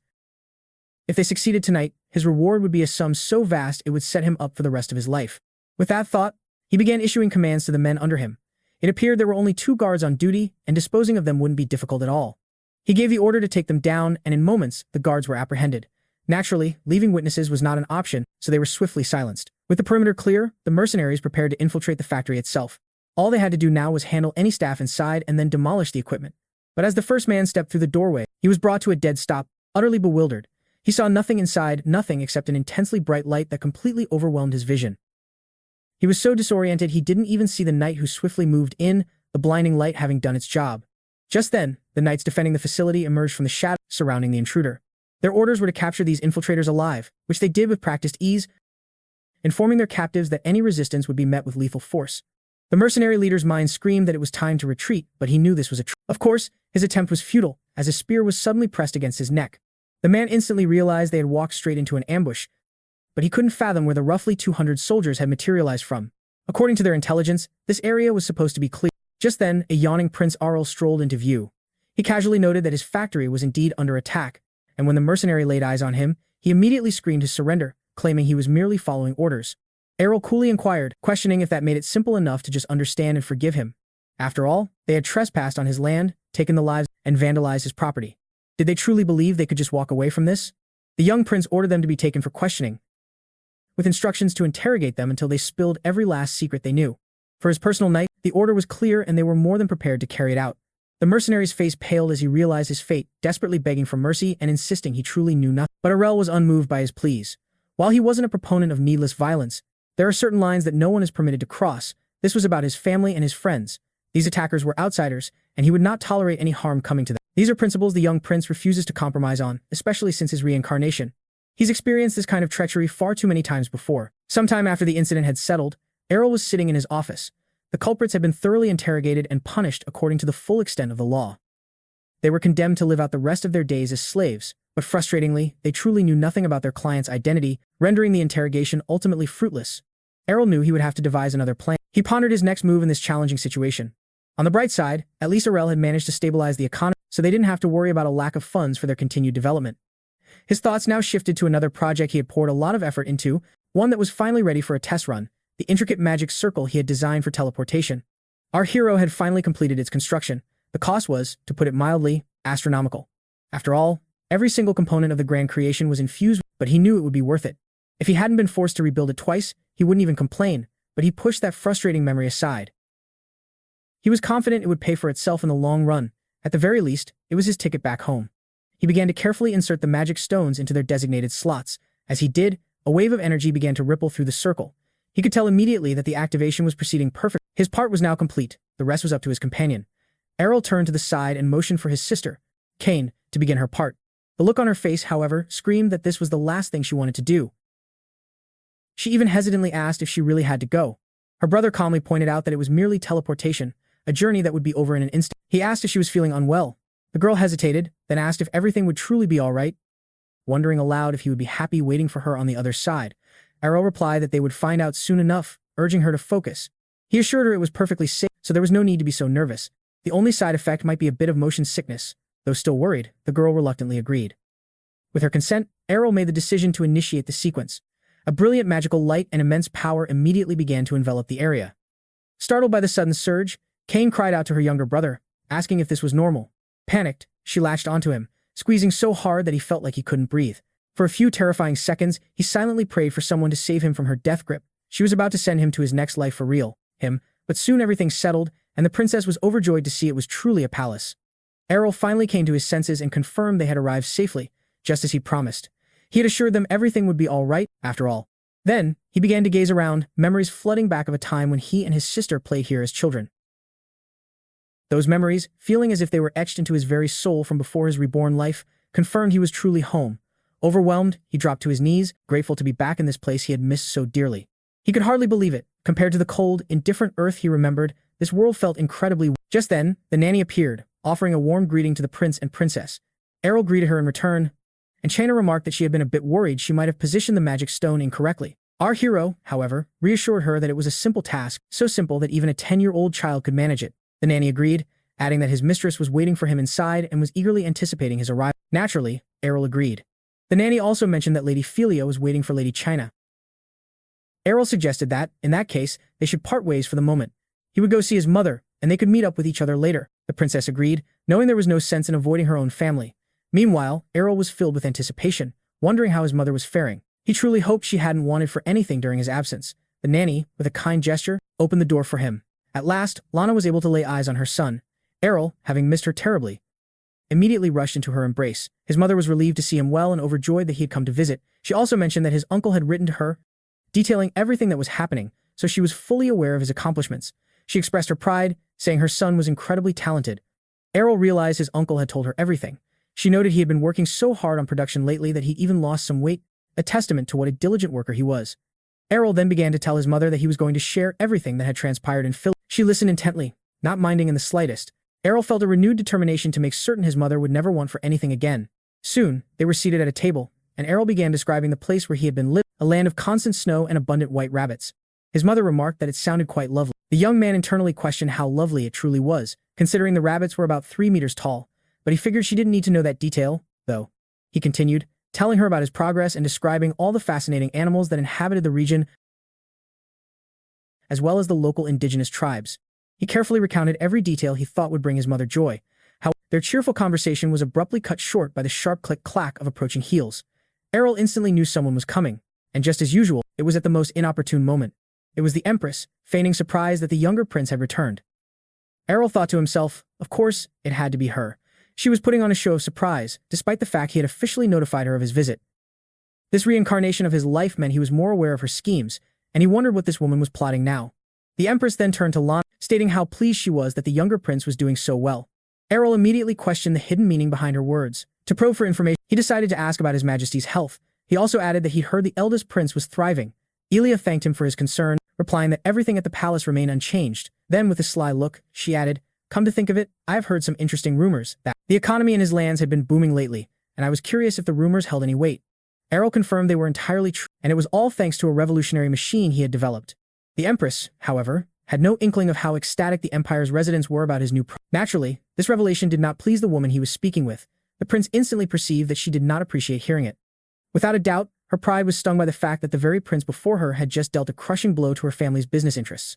S1: If they succeeded tonight, his reward would be a sum so vast it would set him up for the rest of his life. With that thought, he began issuing commands to the men under him. It appeared there were only 2 guards on duty, and disposing of them wouldn't be difficult at all. He gave the order to take them down, and in moments, the guards were apprehended. Naturally, leaving witnesses was not an option, so they were swiftly silenced. With the perimeter clear, the mercenaries prepared to infiltrate the factory itself. All they had to do now was handle any staff inside and then demolish the equipment. But as the first man stepped through the doorway, he was brought to a dead stop, utterly bewildered. He saw nothing inside, nothing except an intensely bright light that completely overwhelmed his vision. He was so disoriented he didn't even see the knight who swiftly moved in, the blinding light having done its job. Just then, the knights defending the facility emerged from the shadow surrounding the intruder. Their orders were to capture these infiltrators alive, which they did with practiced ease, informing their captives that any resistance would be met with lethal force. The mercenary leader's mind screamed that it was time to retreat, but he knew this was a trick. Of course, his attempt was futile, as a spear was suddenly pressed against his neck. The man instantly realized they had walked straight into an ambush, but he couldn't fathom where the roughly 200 soldiers had materialized from. According to their intelligence, this area was supposed to be clear. Just then, a yawning Prince Aurel strolled into view. He casually noted that his factory was indeed under attack, and when the mercenary laid eyes on him, he immediately screamed his surrender, claiming he was merely following orders. Aurel coolly inquired, questioning if that made it simple enough to just understand and forgive him. After all, they had trespassed on his land, taken the lives, and vandalized his property. Did they truly believe they could just walk away from this? The young prince ordered them to be taken for questioning, with instructions to interrogate them until they spilled every last secret they knew. For his personal knight, the order was clear and they were more than prepared to carry it out. The mercenary's face paled as he realized his fate, desperately begging for mercy and insisting he truly knew nothing. But Aurel was unmoved by his pleas. While he wasn't a proponent of needless violence, there are certain lines that no one is permitted to cross. This was about his family and his friends. These attackers were outsiders, and he would not tolerate any harm coming to them. These are principles the young prince refuses to compromise on, especially since his reincarnation. He's experienced this kind of treachery far too many times before. Sometime after the incident had settled, Aurel was sitting in his office. The culprits had been thoroughly interrogated and punished according to the full extent of the law. They were condemned to live out the rest of their days as slaves, but frustratingly, they truly knew nothing about their client's identity, rendering the interrogation ultimately fruitless. Aurel knew he would have to devise another plan. He pondered his next move in this challenging situation. On the bright side, at least Aurel had managed to stabilize the economy, so they didn't have to worry about a lack of funds for their continued development. His thoughts now shifted to another project he had poured a lot of effort into, one that was finally ready for a test run, the intricate magic circle he had designed for teleportation. Our hero had finally completed its construction. The cost was, to put it mildly, astronomical. After all, every single component of the grand creation was infused, but he knew it would be worth it. If he hadn't been forced to rebuild it twice, he wouldn't even complain, but he pushed that frustrating memory aside. He was confident it would pay for itself in the long run. At the very least, it was his ticket back home. He began to carefully insert the magic stones into their designated slots. As he did, a wave of energy began to ripple through the circle. He could tell immediately that the activation was proceeding perfectly. His part was now complete. The rest was up to his companion. Aurel turned to the side and motioned for his sister, Cain, to begin her part. The look on her face, however, screamed that this was the last thing she wanted to do. She even hesitantly asked if she really had to go. Her brother calmly pointed out that it was merely teleportation, a journey that would be over in an instant. He asked if she was feeling unwell. The girl hesitated, then asked if everything would truly be all right, wondering aloud if he would be happy waiting for her on the other side. Aurel replied that they would find out soon enough, urging her to focus. He assured her it was perfectly safe, so there was no need to be so nervous. The only side effect might be a bit of motion sickness. Though still worried, the girl reluctantly agreed. With her consent, Aurel made the decision to initiate the sequence. A brilliant magical light and immense power immediately began to envelop the area. Startled by the sudden surge, Cain cried out to her younger brother, asking if this was normal. Panicked, she latched onto him, squeezing so hard that he felt like he couldn't breathe. For a few terrifying seconds, he silently prayed for someone to save him from her death grip. She was about to send him to his next life for real, but soon everything settled, and the princess was overjoyed to see it was truly a palace. Errol finally came to his senses and confirmed they had arrived safely, just as he promised. He had assured them everything would be all right, after all. Then, he began to gaze around, memories flooding back of a time when he and his sister played here as children. Those memories, feeling as if they were etched into his very soul from before his reborn life, confirmed he was truly home. Overwhelmed, he dropped to his knees, grateful to be back in this place he had missed so dearly. He could hardly believe it. Compared to the cold, indifferent earth he remembered, this world felt incredibly. Just then, the nanny appeared, offering a warm greeting to the prince and princess. Errol greeted her in return, and Chana remarked that she had been a bit worried she might have positioned the magic stone incorrectly. Our hero, however, reassured her that it was a simple task, so simple that even a 10-year-old child could manage it. The nanny agreed, adding that his mistress was waiting for him inside and was eagerly anticipating his arrival. Naturally, Errol agreed. The nanny also mentioned that Lady Philia was waiting for Lady China. Errol suggested that, in that case, they should part ways for the moment. He would go see his mother, and they could meet up with each other later. The princess agreed, knowing there was no sense in avoiding her own family. Meanwhile, Errol was filled with anticipation, wondering how his mother was faring. He truly hoped she hadn't wanted for anything during his absence. The nanny, with a kind gesture, opened the door for him. At last, Lana was able to lay eyes on her son. Errol, having missed her terribly, immediately rushed into her embrace. His mother was relieved to see him well and overjoyed that he had come to visit. She also mentioned that his uncle had written to her, detailing everything that was happening, so she was fully aware of his accomplishments. She expressed her pride, saying her son was incredibly talented. Errol realized his uncle had told her everything. She noted he had been working so hard on production lately that he even lost some weight, a testament to what a diligent worker he was. Errol then began to tell his mother that he was going to share everything that had transpired in Philly. She listened intently, not minding in the slightest. Errol felt a renewed determination to make certain his mother would never want for anything again. Soon, they were seated at a table, and Errol began describing the place where he had been living, a land of constant snow and abundant white rabbits. His mother remarked that it sounded quite lovely. The young man internally questioned how lovely it truly was, considering the rabbits were about 3 meters tall, but he figured she didn't need to know that detail, though. He continued, telling her about his progress and describing all the fascinating animals that inhabited the region, as well as the local indigenous tribes. He carefully recounted every detail he thought would bring his mother joy. However, their cheerful conversation was abruptly cut short by the sharp click-clack of approaching heels. Errol instantly knew someone was coming, and just as usual, it was at the most inopportune moment. It was the Empress, feigning surprise that the younger prince had returned. Errol thought to himself, of course, it had to be her. She was putting on a show of surprise, despite the fact he had officially notified her of his visit. This reincarnation of his life meant he was more aware of her schemes, and he wondered what this woman was plotting now. The Empress then turned to Lana, stating how pleased she was that the younger prince was doing so well. Errol immediately questioned the hidden meaning behind her words. To probe for information, he decided to ask about His Majesty's health. He also added that he'd heard the eldest prince was thriving. Elia thanked him for his concern, replying that everything at the palace remained unchanged. Then, with a sly look, she added, "Come to think of it, I have heard some interesting rumors that the economy in his lands had been booming lately, and I was curious if the rumors held any weight." Errol confirmed they were entirely true, and it was all thanks to a revolutionary machine he had developed. The Empress, however, had no inkling of how ecstatic the Empire's residents were about his new Naturally, this revelation did not please the woman he was speaking with. The prince instantly perceived that she did not appreciate hearing it. Without a doubt, her pride was stung by the fact that the very prince before her had just dealt a crushing blow to her family's business interests.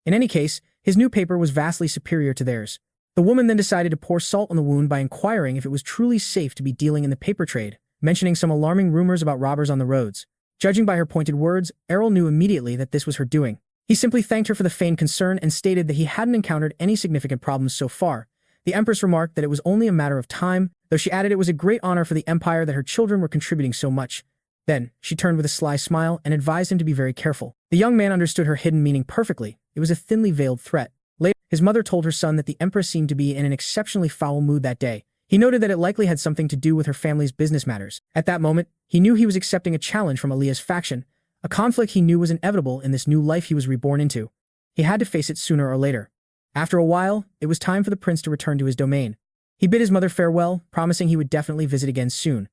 S1: In any case, his new paper was vastly superior to theirs. The woman then decided to pour salt on the wound by inquiring if it was truly safe to be dealing in the paper trade, mentioning some alarming rumors about robbers on the roads. Judging by her pointed words, Errol knew immediately that this was her doing. He simply thanked her for the feigned concern and stated that he hadn't encountered any significant problems so far. The Empress remarked that it was only a matter of time, though she added it was a great honor for the Empire that her children were contributing so much. Then, she turned with a sly smile and advised him to be very careful. The young man understood her hidden meaning perfectly. It was a thinly veiled threat. Later, his mother told her son that the Empress seemed to be in an exceptionally foul mood that day. He noted that it likely had something to do with her family's business matters. At that moment, he knew he was accepting a challenge from Alia's faction, a conflict he knew was inevitable in this new life he was reborn into. He had to face it sooner or later. After a while, it was time for the prince to return to his domain. He bid his mother farewell, promising he would definitely visit again soon.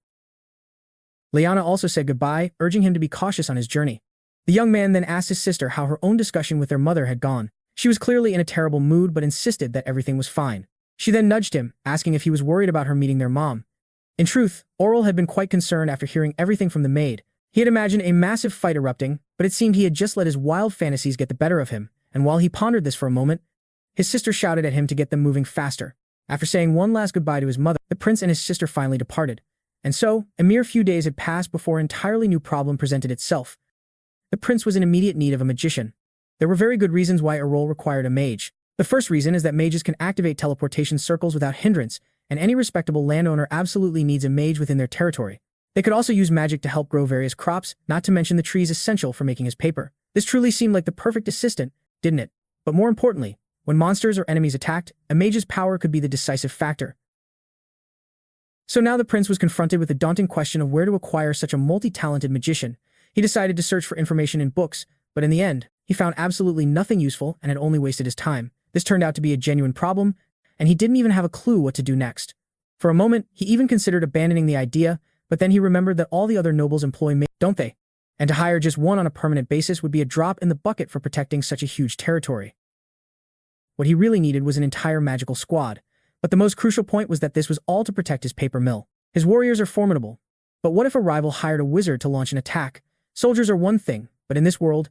S1: Liana also said goodbye, urging him to be cautious on his journey. The young man then asked his sister how her own discussion with their mother had gone. She was clearly in a terrible mood but insisted that everything was fine. She then nudged him, asking if he was worried about her meeting their mom. In truth, Aurel had been quite concerned after hearing everything from the maid. He had imagined a massive fight erupting, but it seemed he had just let his wild fantasies get the better of him, and while he pondered this for a moment, his sister shouted at him to get them moving faster. After saying one last goodbye to his mother, the prince and his sister finally departed. And so, a mere few days had passed before an entirely new problem presented itself. the prince was in immediate need of a magician. There were very good reasons why Aurella required a mage. The first reason is that mages can activate teleportation circles without hindrance, and any respectable landowner absolutely needs a mage within their territory. They could also use magic to help grow various crops, not to mention the trees essential for making his paper. This truly seemed like the perfect assistant, didn't it? But more importantly, when monsters or enemies attacked, a mage's power could be the decisive factor. So now the prince was confronted with the daunting question of where to acquire such a multi-talented magician. He decided to search for information in books, but in the end, he found absolutely nothing useful and had only wasted his time. This turned out to be a genuine problem, and he didn't even have a clue what to do next. For a moment, he even considered abandoning the idea, but then he remembered that all the other nobles employ mages, don't they? And to hire just one on a permanent basis would be a drop in the bucket for protecting such a huge territory. What he really needed was an entire magical squad, but the most crucial point was that this was all to protect his paper mill. His warriors are formidable, but what if a rival hired a wizard to launch an attack? Soldiers are one thing, but in this world,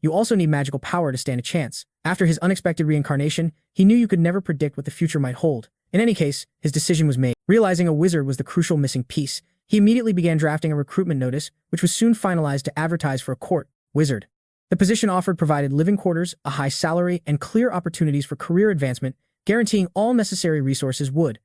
S1: you also need magical power to stand a chance. After his unexpected reincarnation, he knew you could never predict what the future might hold. In any case, his decision was made. Realizing a wizard was the crucial missing piece, he immediately began drafting a recruitment notice, which was soon finalized to advertise for a court wizard. The position offered provided living quarters, a high salary, and clear opportunities for career advancement, guaranteeing all necessary resources would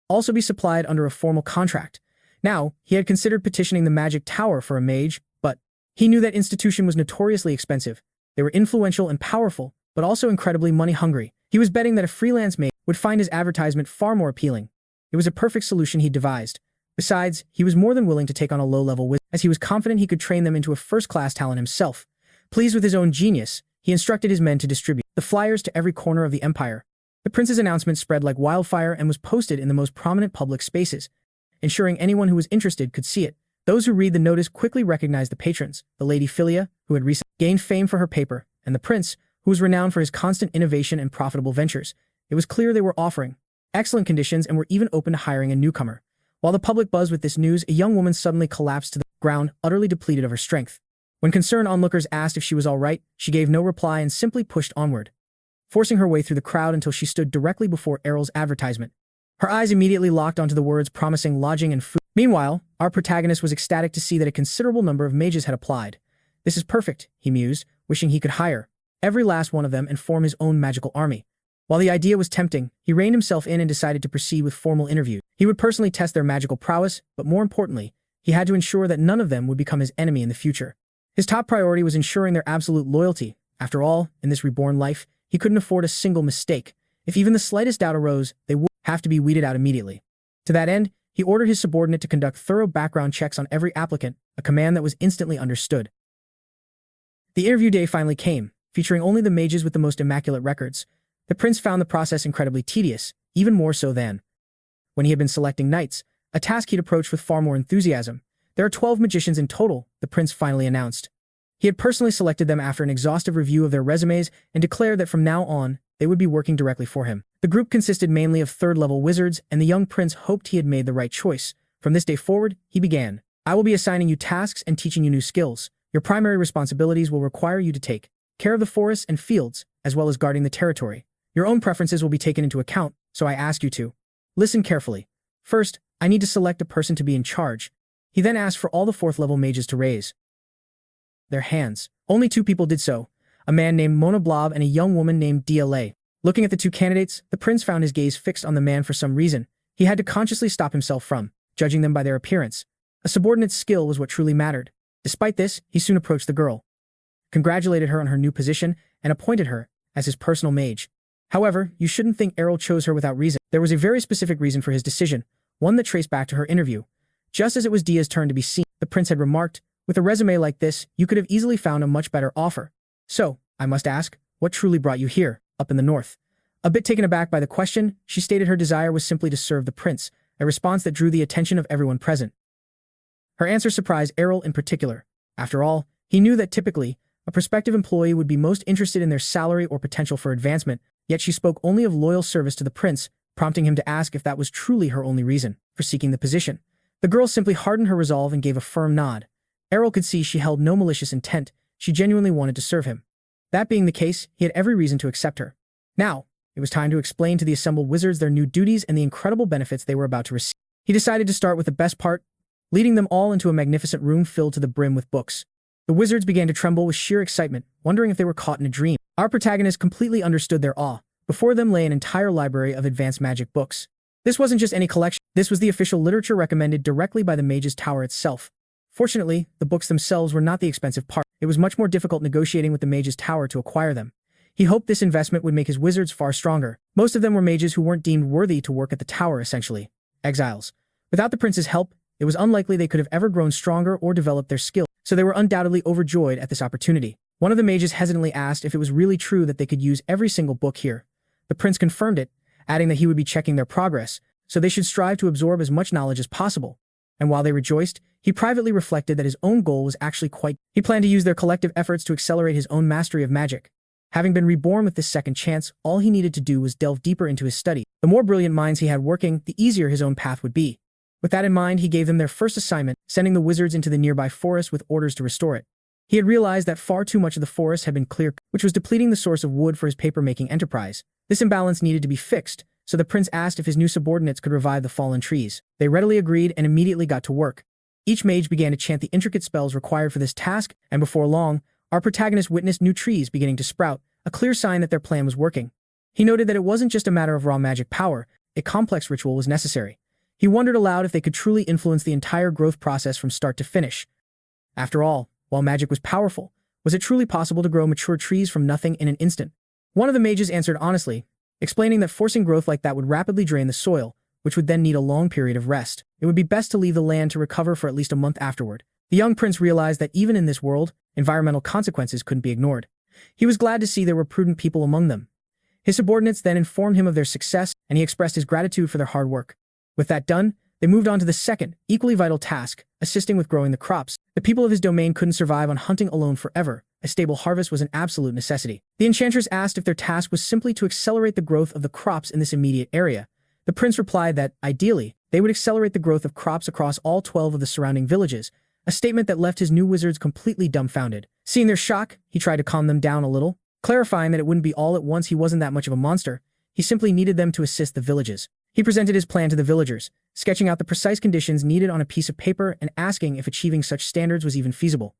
S1: also be supplied under a formal contract. Now, he had considered petitioning the Magic Tower for a mage, but he knew that institution was notoriously expensive. They were influential and powerful, but also incredibly money-hungry. He was betting that a freelance mage would find his advertisement far more appealing. It was a perfect solution he devised. Besides, he was more than willing to take on a low-level wizard, as he was confident he could train them into a first-class talent himself. Pleased with his own genius, he instructed his men to distribute the flyers to every corner of the empire. The prince's announcement spread like wildfire and was posted in the most prominent public spaces, ensuring anyone who was interested could see it. Those who read the notice quickly recognized the patrons, the Lady Philia, who had recently gained fame for her paper, and the prince, who was renowned for his constant innovation and profitable ventures. It was clear they were offering excellent conditions and were even open to hiring a newcomer. While the public buzzed with this news, a young woman suddenly collapsed to the ground, utterly depleted of her strength. When concerned onlookers asked if she was all right, she gave no reply and simply pushed onward, forcing her way through the crowd until she stood directly before Aurell's advertisement. Her eyes immediately locked onto the words promising lodging and food. Meanwhile, our protagonist was ecstatic to see that a considerable number of mages had applied. This is perfect, he mused, wishing he could hire every last one of them and form his own magical army. While the idea was tempting, he reined himself in and decided to proceed with formal interviews. He would personally test their magical prowess, but more importantly, he had to ensure that none of them would become his enemy in the future. His top priority was ensuring their absolute loyalty. After all, in this reborn life, he couldn't afford a single mistake. If even the slightest doubt arose, they would have to be weeded out immediately. To that end, he ordered his subordinate to conduct thorough background checks on every applicant, a command that was instantly understood. The interview day finally came, featuring only the mages with the most immaculate records. The prince found the process incredibly tedious, even more so than when he had been selecting knights, a task he'd approached with far more enthusiasm. There are 12 magicians in total, the prince finally announced. He had personally selected them after an exhaustive review of their resumes and declared that from now on, they would be working directly for him. The group consisted mainly of third-level wizards, and the young prince hoped he had made the right choice. From this day forward, he began. I will be assigning you tasks and teaching you new skills. Your primary responsibilities will require you to take care of the forests and fields, as well as guarding the territory. Your own preferences will be taken into account, so I ask you to listen carefully. First, I need to select a person to be in charge. He then asked for all the fourth-level mages to raise their hands. Only 2 people did so, a man named Monoblob and a young woman named DLA. Looking at the 2 candidates, the prince found his gaze fixed on the man for some reason. He had to consciously stop himself from judging them by their appearance. A subordinate's skill was what truly mattered. Despite this, he soon approached the girl, congratulated her on her new position, and appointed her as his personal mage. However, you shouldn't think Aurella chose her without reason. There was a very specific reason for his decision, one that traced back to her interview. Just as it was Dia's turn to be seen, the prince had remarked, with a resume like this, you could have easily found a much better offer. So, I must ask, what truly brought you here, up in the north? A bit taken aback by the question, she stated her desire was simply to serve the prince, a response that drew the attention of everyone present. Her answer surprised Aurella in particular. After all, he knew that typically, a prospective employee would be most interested in their salary or potential for advancement, yet she spoke only of loyal service to the prince, prompting him to ask if that was truly her only reason for seeking the position. The girl simply hardened her resolve and gave a firm nod. Aurella could see she held no malicious intent, she genuinely wanted to serve him. That being the case, he had every reason to accept her. Now, it was time to explain to the assembled wizards their new duties and the incredible benefits they were about to receive. He decided to start with the best part, leading them all into a magnificent room filled to the brim with books. The wizards began to tremble with sheer excitement, wondering if they were caught in a dream. Our protagonists completely understood their awe. Before them lay an entire library of advanced magic books. This wasn't just any collection, this was the official literature recommended directly by the Mage's Tower itself. Fortunately, the books themselves were not the expensive part. It was much more difficult negotiating with the Mage's Tower to acquire them. He hoped this investment would make his wizards far stronger. Most of them were mages who weren't deemed worthy to work at the tower, essentially. Exiles. Without the prince's help, it was unlikely they could have ever grown stronger or developed their skill, so they were undoubtedly overjoyed at this opportunity. One of the mages hesitantly asked if it was really true that they could use every single book here. The prince confirmed it, adding that he would be checking their progress, so they should strive to absorb as much knowledge as possible. And while they rejoiced, he privately reflected that his own goal was actually he planned to use their collective efforts to accelerate his own mastery of magic. Having been reborn with this second chance, all he needed to do was delve deeper into his study. The more brilliant minds he had working, the easier his own path would be. With that in mind, he gave them their first assignment, sending the wizards into the nearby forest with orders to restore it. He had realized that far too much of the forest had been cleared, which was depleting the source of wood for his paper-making enterprise. This imbalance needed to be fixed, so the prince asked if his new subordinates could revive the fallen trees. They readily agreed and immediately got to work. Each mage began to chant the intricate spells required for this task, and before long, our protagonist witnessed new trees beginning to sprout, a clear sign that their plan was working. He noted that it wasn't just a matter of raw magic power, a complex ritual was necessary. He wondered aloud if they could truly influence the entire growth process from start to finish. After all, while magic was powerful, was it truly possible to grow mature trees from nothing in an instant? One of the mages answered honestly, explaining that forcing growth like that would rapidly drain the soil, which would then need a long period of rest. It would be best to leave the land to recover for at least a month afterward. The young prince realized that even in this world, environmental consequences couldn't be ignored. He was glad to see there were prudent people among them. His subordinates then informed him of their success, and he expressed his gratitude for their hard work. With that done, they moved on to the second, equally vital task, assisting with growing the crops. The people of his domain couldn't survive on hunting alone forever. A stable harvest was an absolute necessity. The enchantress asked if their task was simply to accelerate the growth of the crops in this immediate area. The prince replied that, ideally, they would accelerate the growth of crops across all 12 of the surrounding villages, a statement that left his new wizards completely dumbfounded. Seeing their shock, he tried to calm them down a little, clarifying that it wouldn't be all at once. He wasn't that much of a monster. He simply needed them to assist the villages. He presented his plan to the villagers, sketching out the precise conditions needed on a piece of paper and asking if achieving such standards was even feasible.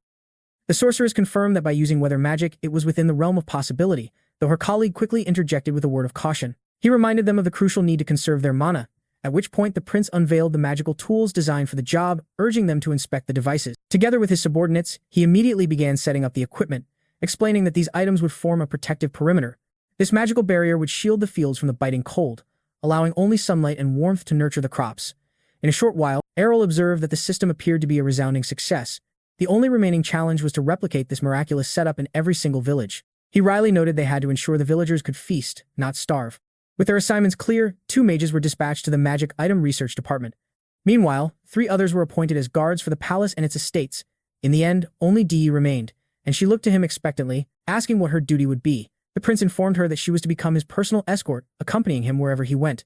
S1: The sorceress confirmed that by using weather magic, it was within the realm of possibility, though her colleague quickly interjected with a word of caution. He reminded them of the crucial need to conserve their mana, at which point the prince unveiled the magical tools designed for the job, urging them to inspect the devices. Together with his subordinates, he immediately began setting up the equipment, explaining that these items would form a protective perimeter. This magical barrier would shield the fields from the biting cold, allowing only sunlight and warmth to nurture the crops. In a short while, Errol observed that the system appeared to be a resounding success. The only remaining challenge was to replicate this miraculous setup in every single village. He wryly noted they had to ensure the villagers could feast, not starve. With their assignments clear, 2 mages were dispatched to the magic item research department. Meanwhile, 3 others were appointed as guards for the palace and its estates. In the end, only Dee remained, and she looked to him expectantly, asking what her duty would be. The prince informed her that she was to become his personal escort, accompanying him wherever he went.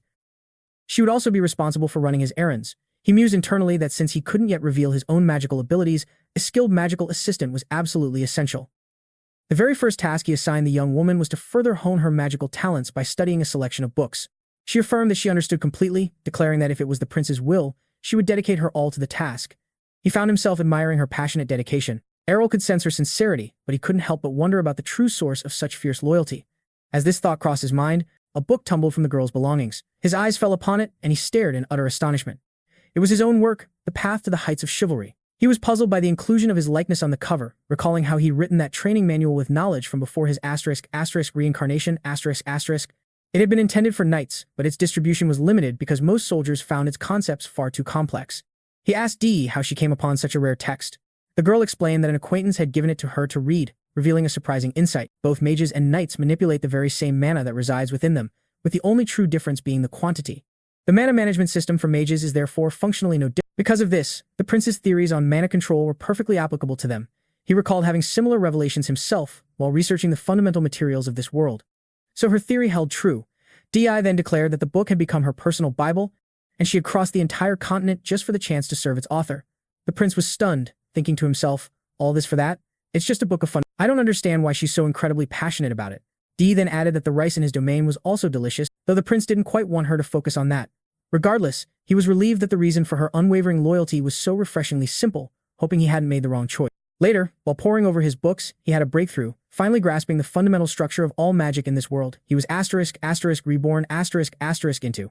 S1: She would also be responsible for running his errands. He mused internally that since he couldn't yet reveal his own magical abilities, a skilled magical assistant was absolutely essential. The very first task he assigned the young woman was to further hone her magical talents by studying a selection of books. She affirmed that she understood completely, declaring that if it was the prince's will, she would dedicate her all to the task. He found himself admiring her passionate dedication. Errol could sense her sincerity, but he couldn't help but wonder about the true source of such fierce loyalty. As this thought crossed his mind, a book tumbled from the girl's belongings. His eyes fell upon it, and he stared in utter astonishment. It was his own work, The Path to the Heights of Chivalry. He was puzzled by the inclusion of his likeness on the cover, recalling how he'd written that training manual with knowledge from before his *** reincarnation ***. It had been intended for knights, but its distribution was limited because most soldiers found its concepts far too complex. He asked Dee how she came upon such a rare text. The girl explained that an acquaintance had given it to her to read, revealing a surprising insight. Both mages and knights manipulate the very same mana that resides within them, with the only true difference being the quantity. The mana management system for mages is therefore functionally no different. Because of this, the prince's theories on mana control were perfectly applicable to them. He recalled having similar revelations himself while researching the fundamental materials of this world. So her theory held true. Di then declared that the book had become her personal Bible, and she had crossed the entire continent just for the chance to serve its author. The prince was stunned, thinking to himself, all this for that? It's just a book of fun. I don't understand why she's so incredibly passionate about it. Dee then added that the rice in his domain was also delicious, though the prince didn't quite want her to focus on that. Regardless, he was relieved that the reason for her unwavering loyalty was so refreshingly simple, hoping he hadn't made the wrong choice. Later, while poring over his books, he had a breakthrough, finally grasping the fundamental structure of all magic in this world. He was reborn into.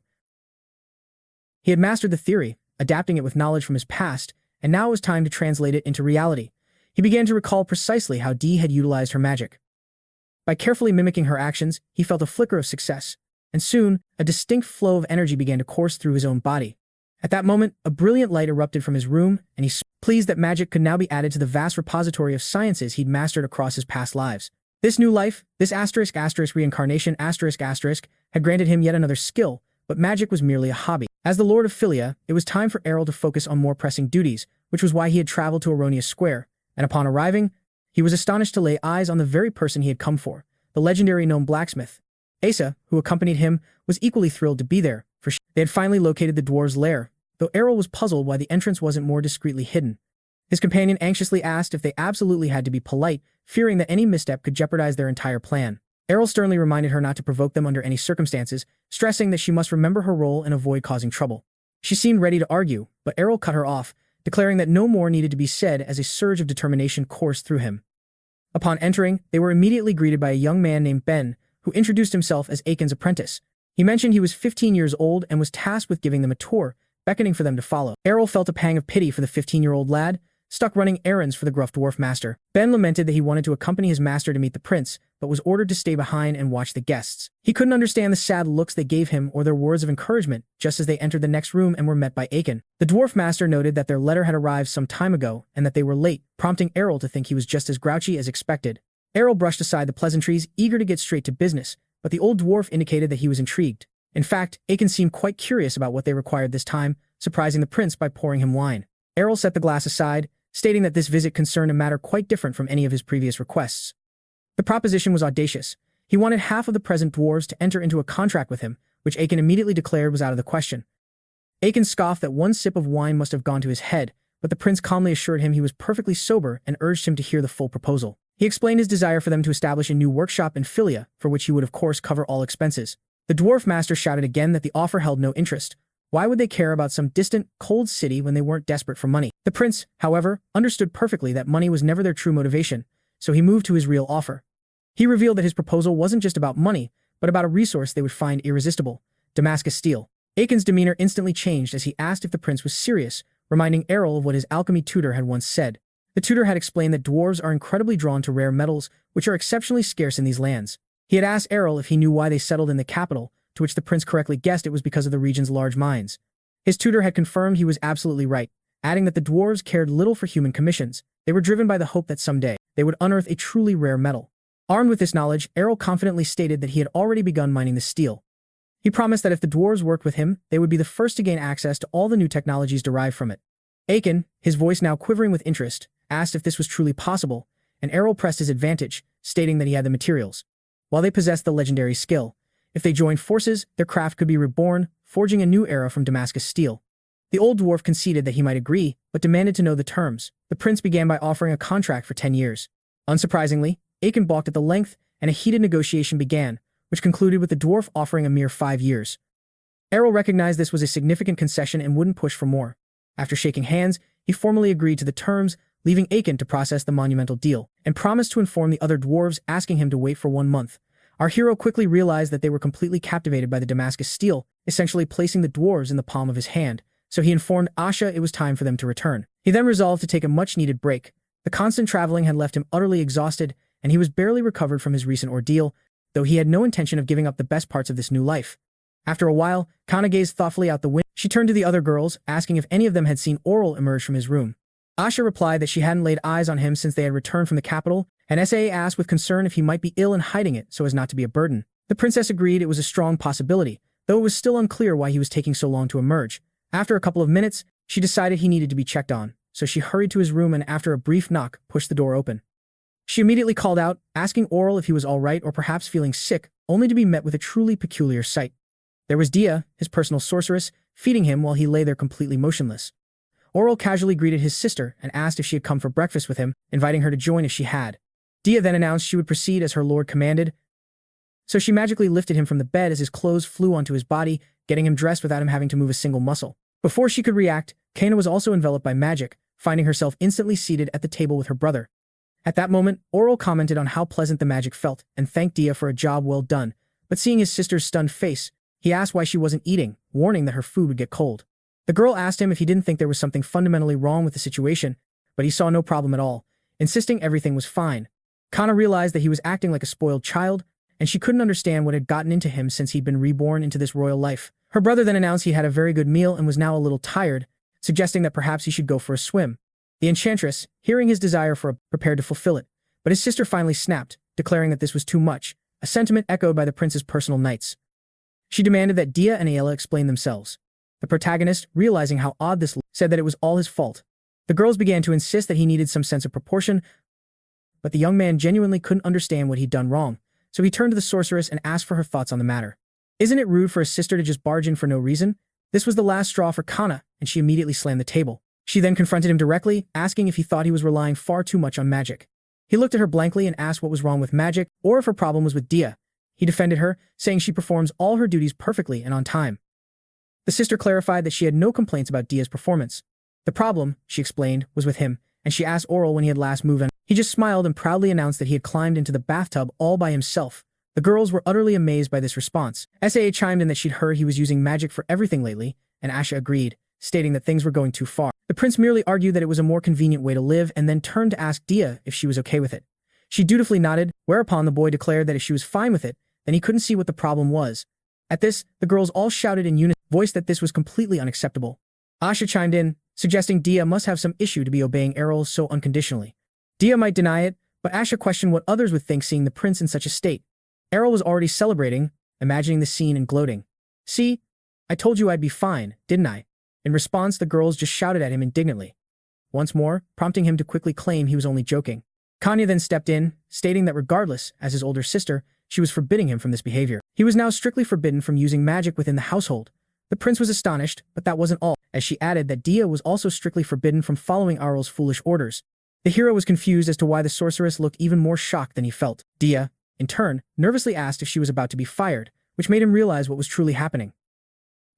S1: He had mastered the theory, adapting it with knowledge from his past, and now it was time to translate it into reality. He began to recall precisely how Dee had utilized her magic. By carefully mimicking her actions, he felt a flicker of success, and soon, a distinct flow of energy began to course through his own body. At that moment, a brilliant light erupted from his room, and he pleased that magic could now be added to the vast repository of sciences he'd mastered across his past lives. This new life, this reincarnation had granted him yet another skill, but magic was merely a hobby. As the Lord of Philia, it was time for Errol to focus on more pressing duties, which was why he had traveled to Aronia Square, and upon arriving, he was astonished to lay eyes on the very person he had come for, the legendary gnome blacksmith. Asa, who accompanied him, was equally thrilled to be there, for they had finally located the dwarves' lair, though Errol was puzzled why the entrance wasn't more discreetly hidden. His companion anxiously asked if they absolutely had to be polite, fearing that any misstep could jeopardize their entire plan. Errol sternly reminded her not to provoke them under any circumstances, stressing that she must remember her role and avoid causing trouble. She seemed ready to argue, but Errol cut her off, declaring that no more needed to be said as a surge of determination coursed through him. Upon entering, they were immediately greeted by a young man named Ben, who introduced himself as Aiken's apprentice. He mentioned he was 15 years old and was tasked with giving them a tour, beckoning for them to follow. Errol felt a pang of pity for the 15-year-old lad, stuck running errands for the gruff dwarf master. Ben lamented that he wanted to accompany his master to meet the prince, but was ordered to stay behind and watch the guests. He couldn't understand the sad looks they gave him or their words of encouragement just as they entered the next room and were met by Aiken. The dwarf master noted that their letter had arrived some time ago and that they were late, prompting Errol to think he was just as grouchy as expected. Errol brushed aside the pleasantries, eager to get straight to business, but the old dwarf indicated that he was intrigued. In fact, Aiken seemed quite curious about what they required this time, surprising the prince by pouring him wine. Errol set the glass aside, stating that this visit concerned a matter quite different from any of his previous requests. The proposition was audacious. He wanted half of the present dwarves to enter into a contract with him, which Aiken immediately declared was out of the question. Aiken scoffed that one sip of wine must have gone to his head, but the prince calmly assured him he was perfectly sober and urged him to hear the full proposal. He explained his desire for them to establish a new workshop in Philia, for which he would of course cover all expenses. The dwarf master shouted again that the offer held no interest. Why would they care about some distant, cold city when they weren't desperate for money? The prince, however, understood perfectly that money was never their true motivation, so he moved to his real offer. He revealed that his proposal wasn't just about money, but about a resource they would find irresistible: Damascus steel. Aiken's demeanor instantly changed as he asked if the prince was serious, reminding Errol of what his alchemy tutor had once said. The tutor had explained that dwarves are incredibly drawn to rare metals, which are exceptionally scarce in these lands. He had asked Errol if he knew why they settled in the capital, to which the prince correctly guessed it was because of the region's large mines. His tutor had confirmed he was absolutely right, adding that the dwarves cared little for human commissions. They were driven by the hope that someday they would unearth a truly rare metal. Armed with this knowledge, Errol confidently stated that he had already begun mining the steel. He promised that if the dwarves worked with him, they would be the first to gain access to all the new technologies derived from it. Aiken, his voice now quivering with interest, asked if this was truly possible, and Errol pressed his advantage, stating that he had the materials. While they possessed the legendary skill, if they joined forces, their craft could be reborn, forging a new era from Damascus steel. The old dwarf conceded that he might agree, but demanded to know the terms. The prince began by offering a contract for 10 years. Unsurprisingly, Aiken balked at the length, and a heated negotiation began, which concluded with the dwarf offering a mere 5 years. Errol recognized this was a significant concession and wouldn't push for more. After shaking hands, he formally agreed to the terms, leaving Aiken to process the monumental deal, and promised to inform the other dwarves, asking him to wait for 1 month. Our hero quickly realized that they were completely captivated by the Damascus steel, essentially placing the dwarves in the palm of his hand, so he informed Asha it was time for them to return. He then resolved to take a much-needed break. The constant traveling had left him utterly exhausted, and he was barely recovered from his recent ordeal, though he had no intention of giving up the best parts of this new life. After a while, Kana gazed thoughtfully out the window. She turned to the other girls, asking if any of them had seen Aurel emerge from his room. Asha replied that she hadn't laid eyes on him since they had returned from the capital, and Saa asked with concern if he might be ill and hiding it so as not to be a burden. The princess agreed it was a strong possibility, though it was still unclear why he was taking so long to emerge. After a couple of minutes, she decided he needed to be checked on, so she hurried to his room and after a brief knock, pushed the door open. She immediately called out, asking Aurel if he was all right or perhaps feeling sick, only to be met with a truly peculiar sight. There was Dia, his personal sorceress, feeding him while he lay there completely motionless. Aurel casually greeted his sister and asked if she had come for breakfast with him, inviting her to join if she had. Dia then announced she would proceed as her lord commanded, so she magically lifted him from the bed as his clothes flew onto his body, getting him dressed without him having to move a single muscle. Before she could react, Kana was also enveloped by magic, finding herself instantly seated at the table with her brother. At that moment, Aurel commented on how pleasant the magic felt and thanked Dia for a job well done, but seeing his sister's stunned face, he asked why she wasn't eating, warning that her food would get cold. The girl asked him if he didn't think there was something fundamentally wrong with the situation, but he saw no problem at all, insisting everything was fine. Kana realized that he was acting like a spoiled child, and she couldn't understand what had gotten into him since he'd been reborn into this royal life. Her brother then announced he had a very good meal and was now a little tired, suggesting that perhaps he should go for a swim. The enchantress, hearing his desire prepared to fulfill it, but his sister finally snapped, declaring that this was too much, a sentiment echoed by the prince's personal knights. She demanded that Dia and Aurella explain themselves. The protagonist, realizing how odd this looked, said that it was all his fault. The girls began to insist that he needed some sense of proportion, but the young man genuinely couldn't understand what he'd done wrong, so he turned to the sorceress and asked for her thoughts on the matter. Isn't it rude for a sister to just barge in for no reason? This was the last straw for Kana, and she immediately slammed the table. She then confronted him directly, asking if he thought he was relying far too much on magic. He looked at her blankly and asked what was wrong with magic, or if her problem was with Dia. He defended her, saying she performs all her duties perfectly and on time. The sister clarified that she had no complaints about Dia's performance. The problem, she explained, was with him, and she asked Aurel when he had last moved on. He just smiled and proudly announced that he had climbed into the bathtub all by himself. The girls were utterly amazed by this response. Saa chimed in that she'd heard he was using magic for everything lately, and Asha agreed, stating that things were going too far. The prince merely argued that it was a more convenient way to live and then turned to ask Dia if she was okay with it. She dutifully nodded, whereupon the boy declared that if she was fine with it, then he couldn't see what the problem was. At this, the girls all shouted in unison, voiced that this was completely unacceptable. Asha chimed in, suggesting Dia must have some issue to be obeying Aurel so unconditionally. Dia might deny it, but Asha questioned what others would think seeing the prince in such a state. Aurel was already celebrating, imagining the scene and gloating. See? I told you I'd be fine, didn't I? In response, the girls just shouted at him indignantly. Once more, prompting him to quickly claim he was only joking. Kanya then stepped in, stating that regardless, as his older sister, she was forbidding him from this behavior. He was now strictly forbidden from using magic within the household. The prince was astonished, but that wasn't all, as she added that Dia was also strictly forbidden from following Aurel's foolish orders. The hero was confused as to why the sorceress looked even more shocked than he felt. Dia, in turn, nervously asked if she was about to be fired, which made him realize what was truly happening.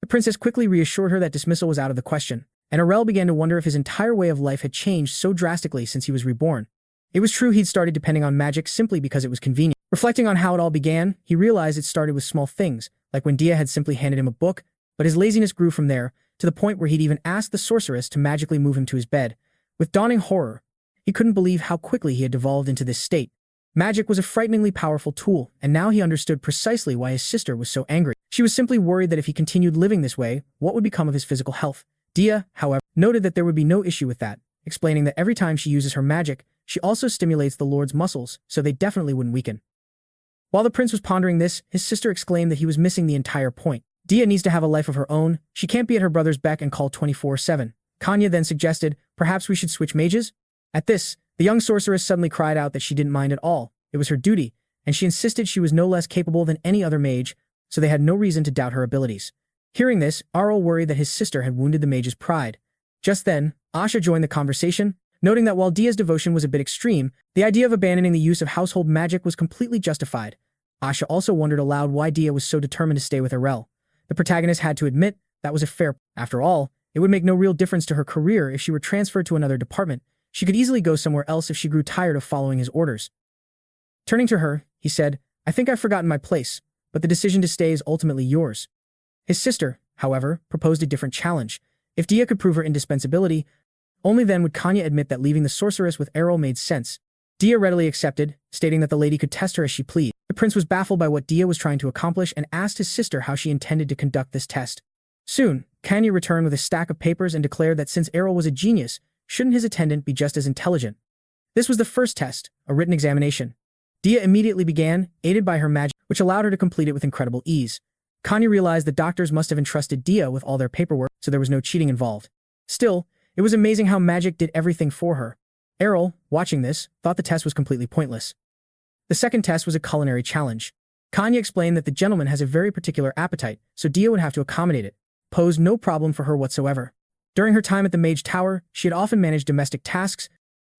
S1: The princess quickly reassured her that dismissal was out of the question, and Aurel began to wonder if his entire way of life had changed so drastically since he was reborn. It was true he'd started depending on magic simply because it was convenient. Reflecting on how it all began, he realized it started with small things, like when Dia had simply handed him a book, but his laziness grew from there, to the point where he'd even asked the sorceress to magically move him to his bed. With dawning horror, he couldn't believe how quickly he had devolved into this state. Magic was a frighteningly powerful tool, and now he understood precisely why his sister was so angry. She was simply worried that if he continued living this way, what would become of his physical health? Dia, however, noted that there would be no issue with that, explaining that every time she uses her magic, she also stimulates the Lord's muscles, so they definitely wouldn't weaken. While the prince was pondering this, his sister exclaimed that he was missing the entire point. Dia needs to have a life of her own. She can't be at her brother's beck and call 24/7. Kanya then suggested, perhaps we should switch mages? At this, the young sorceress suddenly cried out that she didn't mind at all. It was her duty, and she insisted she was no less capable than any other mage, so they had no reason to doubt her abilities. Hearing this, Aurel worried that his sister had wounded the mage's pride. Just then, Asha joined the conversation, noting that while Dia's devotion was a bit extreme, the idea of abandoning the use of household magic was completely justified. Asha also wondered aloud why Dia was so determined to stay with Aurel. The protagonist had to admit that was a fair. After all, it would make no real difference to her career if she were transferred to another department. She could easily go somewhere else if she grew tired of following his orders. Turning to her, he said, I think I've forgotten my place, but the decision to stay is ultimately yours. His sister, however, proposed a different challenge. If Dia could prove her indispensability, only then would Kanya admit that leaving the sorceress with Aurel made sense. Dia readily accepted, stating that the lady could test her as she pleased. The prince was baffled by what Dia was trying to accomplish and asked his sister how she intended to conduct this test. Soon, Kanya returned with a stack of papers and declared that since Aurel was a genius, shouldn't his attendant be just as intelligent? This was the first test, a written examination. Dia immediately began, aided by her magic, which allowed her to complete it with incredible ease. Kanya realized the doctors must have entrusted Dia with all their paperwork, so there was no cheating involved. Still, it was amazing how magic did everything for her. Aurel, watching this, thought the test was completely pointless. The second test was a culinary challenge. Kanya explained that the gentleman has a very particular appetite, so Dia would have to accommodate it. Posed no problem for her whatsoever. During her time at the Mage Tower, she had often managed domestic tasks,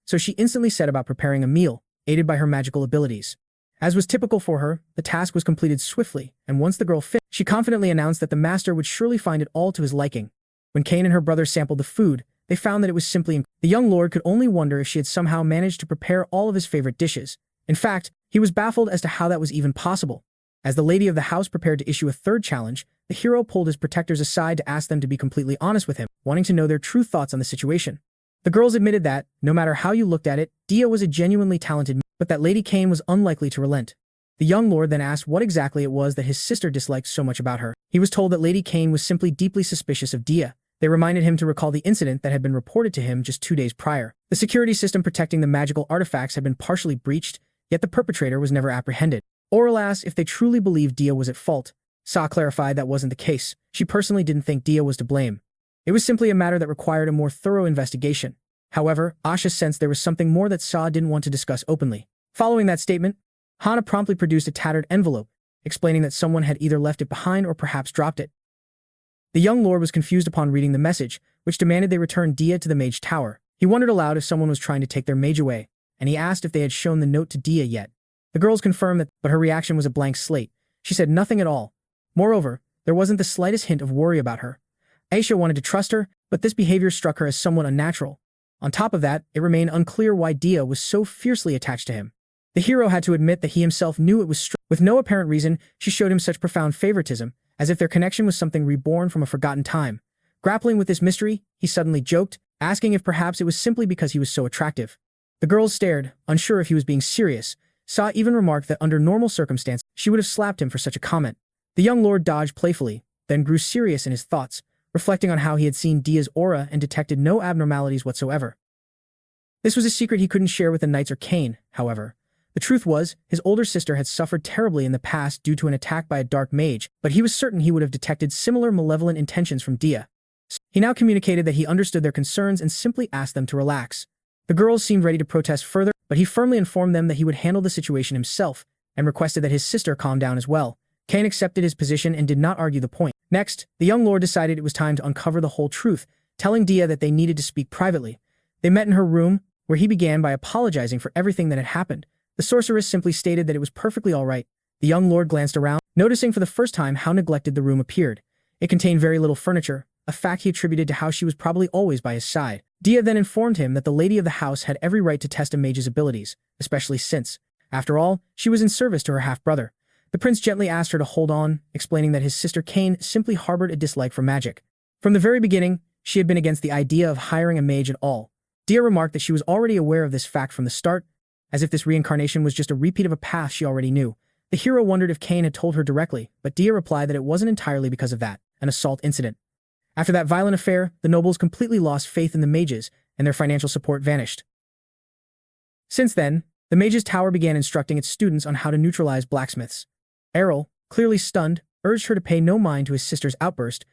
S1: so she instantly set about preparing a meal, aided by her magical abilities. As was typical for her, the task was completed swiftly, and once the girl finished, She confidently announced that the master would surely find it all to his liking. When Cain and her brother sampled the food, they found that it was simply the young lord could only wonder if she had somehow managed to prepare all of his favorite dishes. In fact, he was baffled as to how that was even possible. As the lady of the house prepared to issue a third challenge, the hero pulled his protectors aside to ask them to be completely honest with him, wanting to know their true thoughts on the situation. The girls admitted that, no matter how you looked at it, Dia was a genuinely talented, but that Lady Cain was unlikely to relent. The young lord then asked what exactly it was that his sister disliked so much about her. He was told that Lady Cain was simply deeply suspicious of Dia. They reminded him to recall the incident that had been reported to him just 2 days prior. The security system protecting the magical artifacts had been partially breached, yet the perpetrator was never apprehended. Aurella asked if they truly believed Dia was at fault. Sa clarified that wasn't the case. She personally didn't think Dia was to blame. It was simply a matter that required a more thorough investigation. However, Asha sensed there was something more that Sa didn't want to discuss openly. Following that statement, Hana promptly produced a tattered envelope, explaining that someone had either left it behind or perhaps dropped it. The young lord was confused upon reading the message, which demanded they return Dia to the mage tower. He wondered aloud if someone was trying to take their mage away, and he asked if they had shown the note to Dia yet. The girls confirmed that, but her reaction was a blank slate. She said nothing at all. Moreover, there wasn't the slightest hint of worry about her. Aisha wanted to trust her, but this behavior struck her as somewhat unnatural. On top of that, it remained unclear why Dia was so fiercely attached to him. The hero had to admit that he himself knew it was true. With no apparent reason, she showed him such profound favoritism, as if their connection was something reborn from a forgotten time. Grappling with this mystery, he suddenly joked, asking if perhaps it was simply because he was so attractive. The girls stared, unsure if he was being serious. Sa even remarked that under normal circumstances, she would have slapped him for such a comment. The young lord dodged playfully, then grew serious in his thoughts, reflecting on how he had seen Dia's aura and detected no abnormalities whatsoever. This was a secret he couldn't share with the knights or Cain, however. The truth was, his older sister had suffered terribly in the past due to an attack by a dark mage, but he was certain he would have detected similar malevolent intentions from Dia. He now communicated that he understood their concerns and simply asked them to relax. The girls seemed ready to protest further, but he firmly informed them that he would handle the situation himself, and requested that his sister calm down as well. Cain accepted his position and did not argue the point. Next, the young lord decided it was time to uncover the whole truth, telling Dia that they needed to speak privately. They met in her room, where he began by apologizing for everything that had happened. The sorceress simply stated that it was perfectly all right. The young lord glanced around, noticing for the first time how neglected the room appeared. It contained very little furniture, a fact he attributed to how she was probably always by his side. Dia then informed him that the lady of the house had every right to test a mage's abilities, especially since, after all, she was in service to her half-brother. The prince gently asked her to hold on, explaining that his sister Cain simply harbored a dislike for magic. From the very beginning, she had been against the idea of hiring a mage at all. Dia remarked that she was already aware of this fact from the start, as if this reincarnation was just a repeat of a path she already knew. The hero wondered if Cain had told her directly, but Dia replied that it wasn't entirely because of that, an assault incident. After that violent affair, the nobles completely lost faith in the mages, and their financial support vanished. Since then, the mages' tower began instructing its students on how to neutralize blacksmiths. Errol, clearly stunned, urged her to pay no mind to his sister's outburst,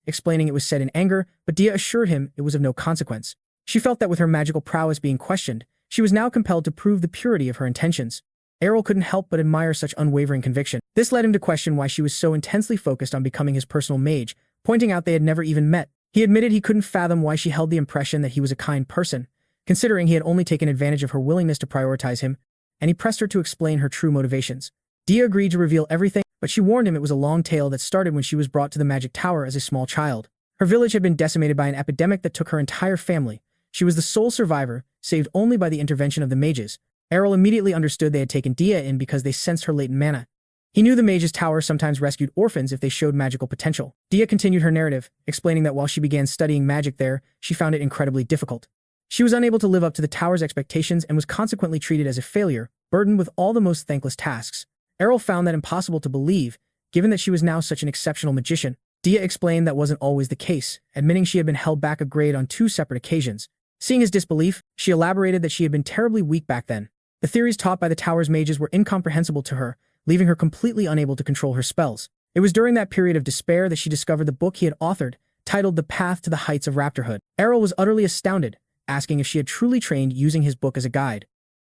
S1: explaining it was said in anger, but Dia assured him it was of no consequence. She felt that with her magical prowess being questioned, she was now compelled to prove the purity of her intentions. Errol couldn't help but admire such unwavering conviction. This led him to question why she was so intensely focused on becoming his personal mage, pointing out they had never even met. He admitted he couldn't fathom why she held the impression that he was a kind person, considering he had only taken advantage of her willingness to prioritize him, and he pressed her to explain her true motivations. Dia agreed to reveal everything, but she warned him it was a long tale that started when she was brought to the magic tower as a small child. Her village had been decimated by an epidemic that took her entire family. She was the sole survivor, saved only by the intervention of the mages. Errol immediately understood they had taken Dia in because they sensed her latent mana. He knew the mages' tower sometimes rescued orphans if they showed magical potential. Dia continued her narrative, explaining that while she began studying magic there, she found it incredibly difficult. She was unable to live up to the tower's expectations and was consequently treated as a failure, burdened with all the most thankless tasks. Errol found that impossible to believe, given that she was now such an exceptional magician. Dia explained that wasn't always the case, admitting she had been held back a grade on 2 separate occasions. Seeing his disbelief, she elaborated that she had been terribly weak back then. The theories taught by the tower's mages were incomprehensible to her, leaving her completely unable to control her spells. It was during that period of despair that she discovered the book he had authored, titled The Path to the Heights of Raptorhood. Errol was utterly astounded, asking if she had truly trained using his book as a guide.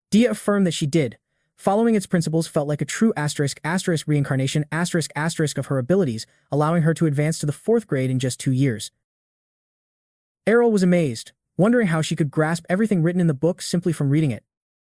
S1: Dia affirmed that she did. Following its principles felt like a true *** reincarnation *** of her abilities, allowing her to advance to the 4th grade in just 2 years. Errol was amazed, wondering how she could grasp everything written in the book simply from reading it.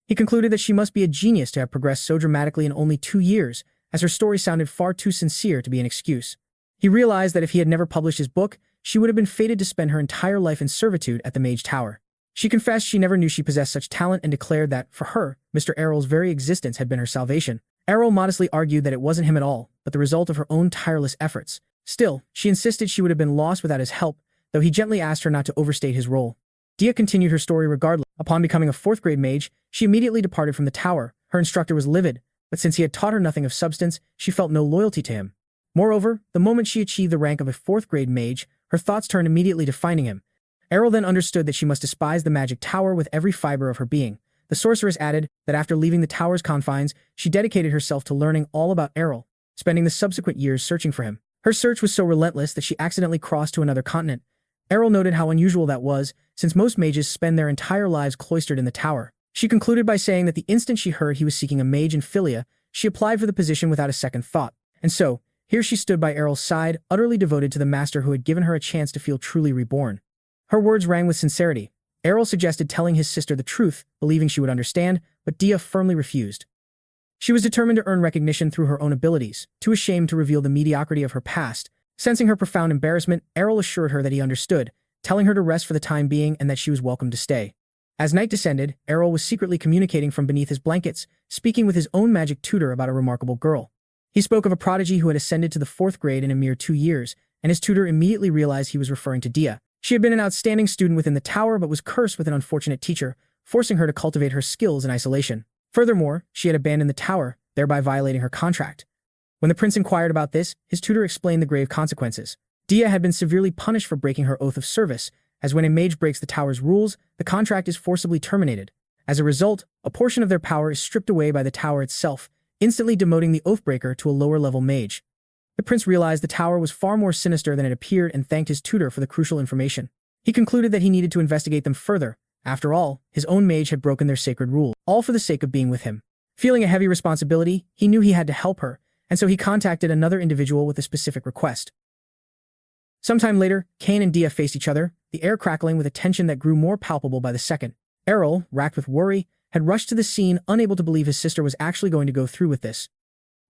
S1: He concluded that she must be a genius to have progressed so dramatically in only 2 years, as her story sounded far too sincere to be an excuse. He realized that if he had never published his book, she would have been fated to spend her entire life in servitude at the Mage Tower. She confessed she never knew she possessed such talent and declared that, for her, Mr. Errol's very existence had been her salvation. Errol modestly argued that it wasn't him at all, but the result of her own tireless efforts. Still, she insisted she would have been lost without his help, though he gently asked her not to overstate his role. Dia continued her story regardless. Upon becoming a 4th grade mage, she immediately departed from the tower. Her instructor was livid, but since he had taught her nothing of substance, she felt no loyalty to him. Moreover, the moment she achieved the rank of a 4th grade mage, her thoughts turned immediately to finding him. Errol then understood that she must despise the magic tower with every fiber of her being. The sorceress added that after leaving the tower's confines, she dedicated herself to learning all about Errol, spending the subsequent years searching for him. Her search was so relentless that she accidentally crossed to another continent. Errol noted how unusual that was, since most mages spend their entire lives cloistered in the tower. She concluded by saying that the instant she heard he was seeking a mage in Philia, she applied for the position without a second thought. And so, here she stood by Errol's side, utterly devoted to the master who had given her a chance to feel truly reborn. Her words rang with sincerity. Errol suggested telling his sister the truth, believing she would understand, but Dia firmly refused. She was determined to earn recognition through her own abilities, too ashamed to reveal the mediocrity of her past. Sensing her profound embarrassment, Errol assured her that he understood, telling her to rest for the time being and that she was welcome to stay. As night descended, Errol was secretly communicating from beneath his blankets, speaking with his own magic tutor about a remarkable girl. He spoke of a prodigy who had ascended to the 4th grade in a mere 2 years, and his tutor immediately realized he was referring to Dia. She had been an outstanding student within the tower but was cursed with an unfortunate teacher, forcing her to cultivate her skills in isolation. Furthermore, she had abandoned the tower, thereby violating her contract. When the prince inquired about this, his tutor explained the grave consequences. Dia had been severely punished for breaking her oath of service, as when a mage breaks the tower's rules, the contract is forcibly terminated. As a result, a portion of their power is stripped away by the tower itself, instantly demoting the oathbreaker to a lower-level mage. The prince realized the tower was far more sinister than it appeared and thanked his tutor for the crucial information. He concluded that he needed to investigate them further. After all, his own mage had broken their sacred rule, all for the sake of being with him. Feeling a heavy responsibility, he knew he had to help her, and so he contacted another individual with a specific request. Sometime later, Cain and Dia faced each other, the air crackling with a tension that grew more palpable by the second. Errol, racked with worry, had rushed to the scene, unable to believe his sister was actually going to go through with this.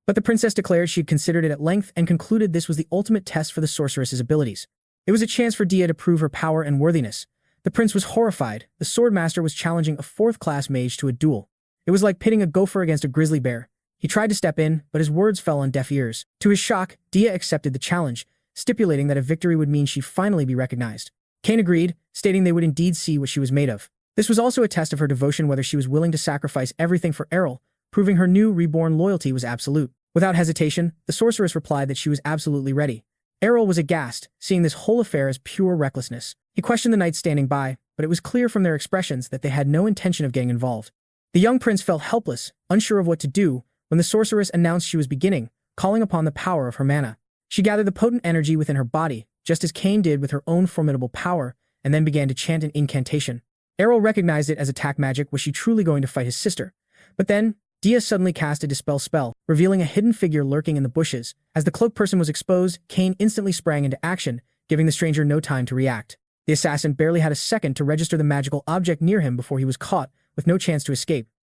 S1: But the princess declared she had considered it at length and concluded this was the ultimate test for the sorceress's abilities. It was a chance for Dia to prove her power and worthiness. The prince was horrified. The swordmaster was challenging a 4th-class mage to a duel. It was like pitting a gopher against a grizzly bear. He tried to step in, but his words fell on deaf ears. To his shock, Dia accepted the challenge, stipulating that a victory would mean she'd finally be recognized. Cain agreed, stating they would indeed see what she was made of. This was also a test of her devotion, whether she was willing to sacrifice everything for Errol, proving her new reborn loyalty was absolute. Without hesitation, the sorceress replied that she was absolutely ready. Errol was aghast, seeing this whole affair as pure recklessness. He questioned the knights standing by, but it was clear from their expressions that they had no intention of getting involved. The young prince felt helpless, unsure of what to do, when the sorceress announced she was beginning, calling upon the power of her mana. She gathered the potent energy within her body, just as Cain did with her own formidable power, and then began to chant an incantation. Errol recognized it as attack magic. Was she truly going to fight his sister? But then, Dia suddenly cast a dispel spell, revealing a hidden figure lurking in the bushes. As the cloaked person was exposed, Cain instantly sprang into action, giving the stranger no time to react. The assassin barely had a second to register the magical object near him before he was caught, with no chance to escape.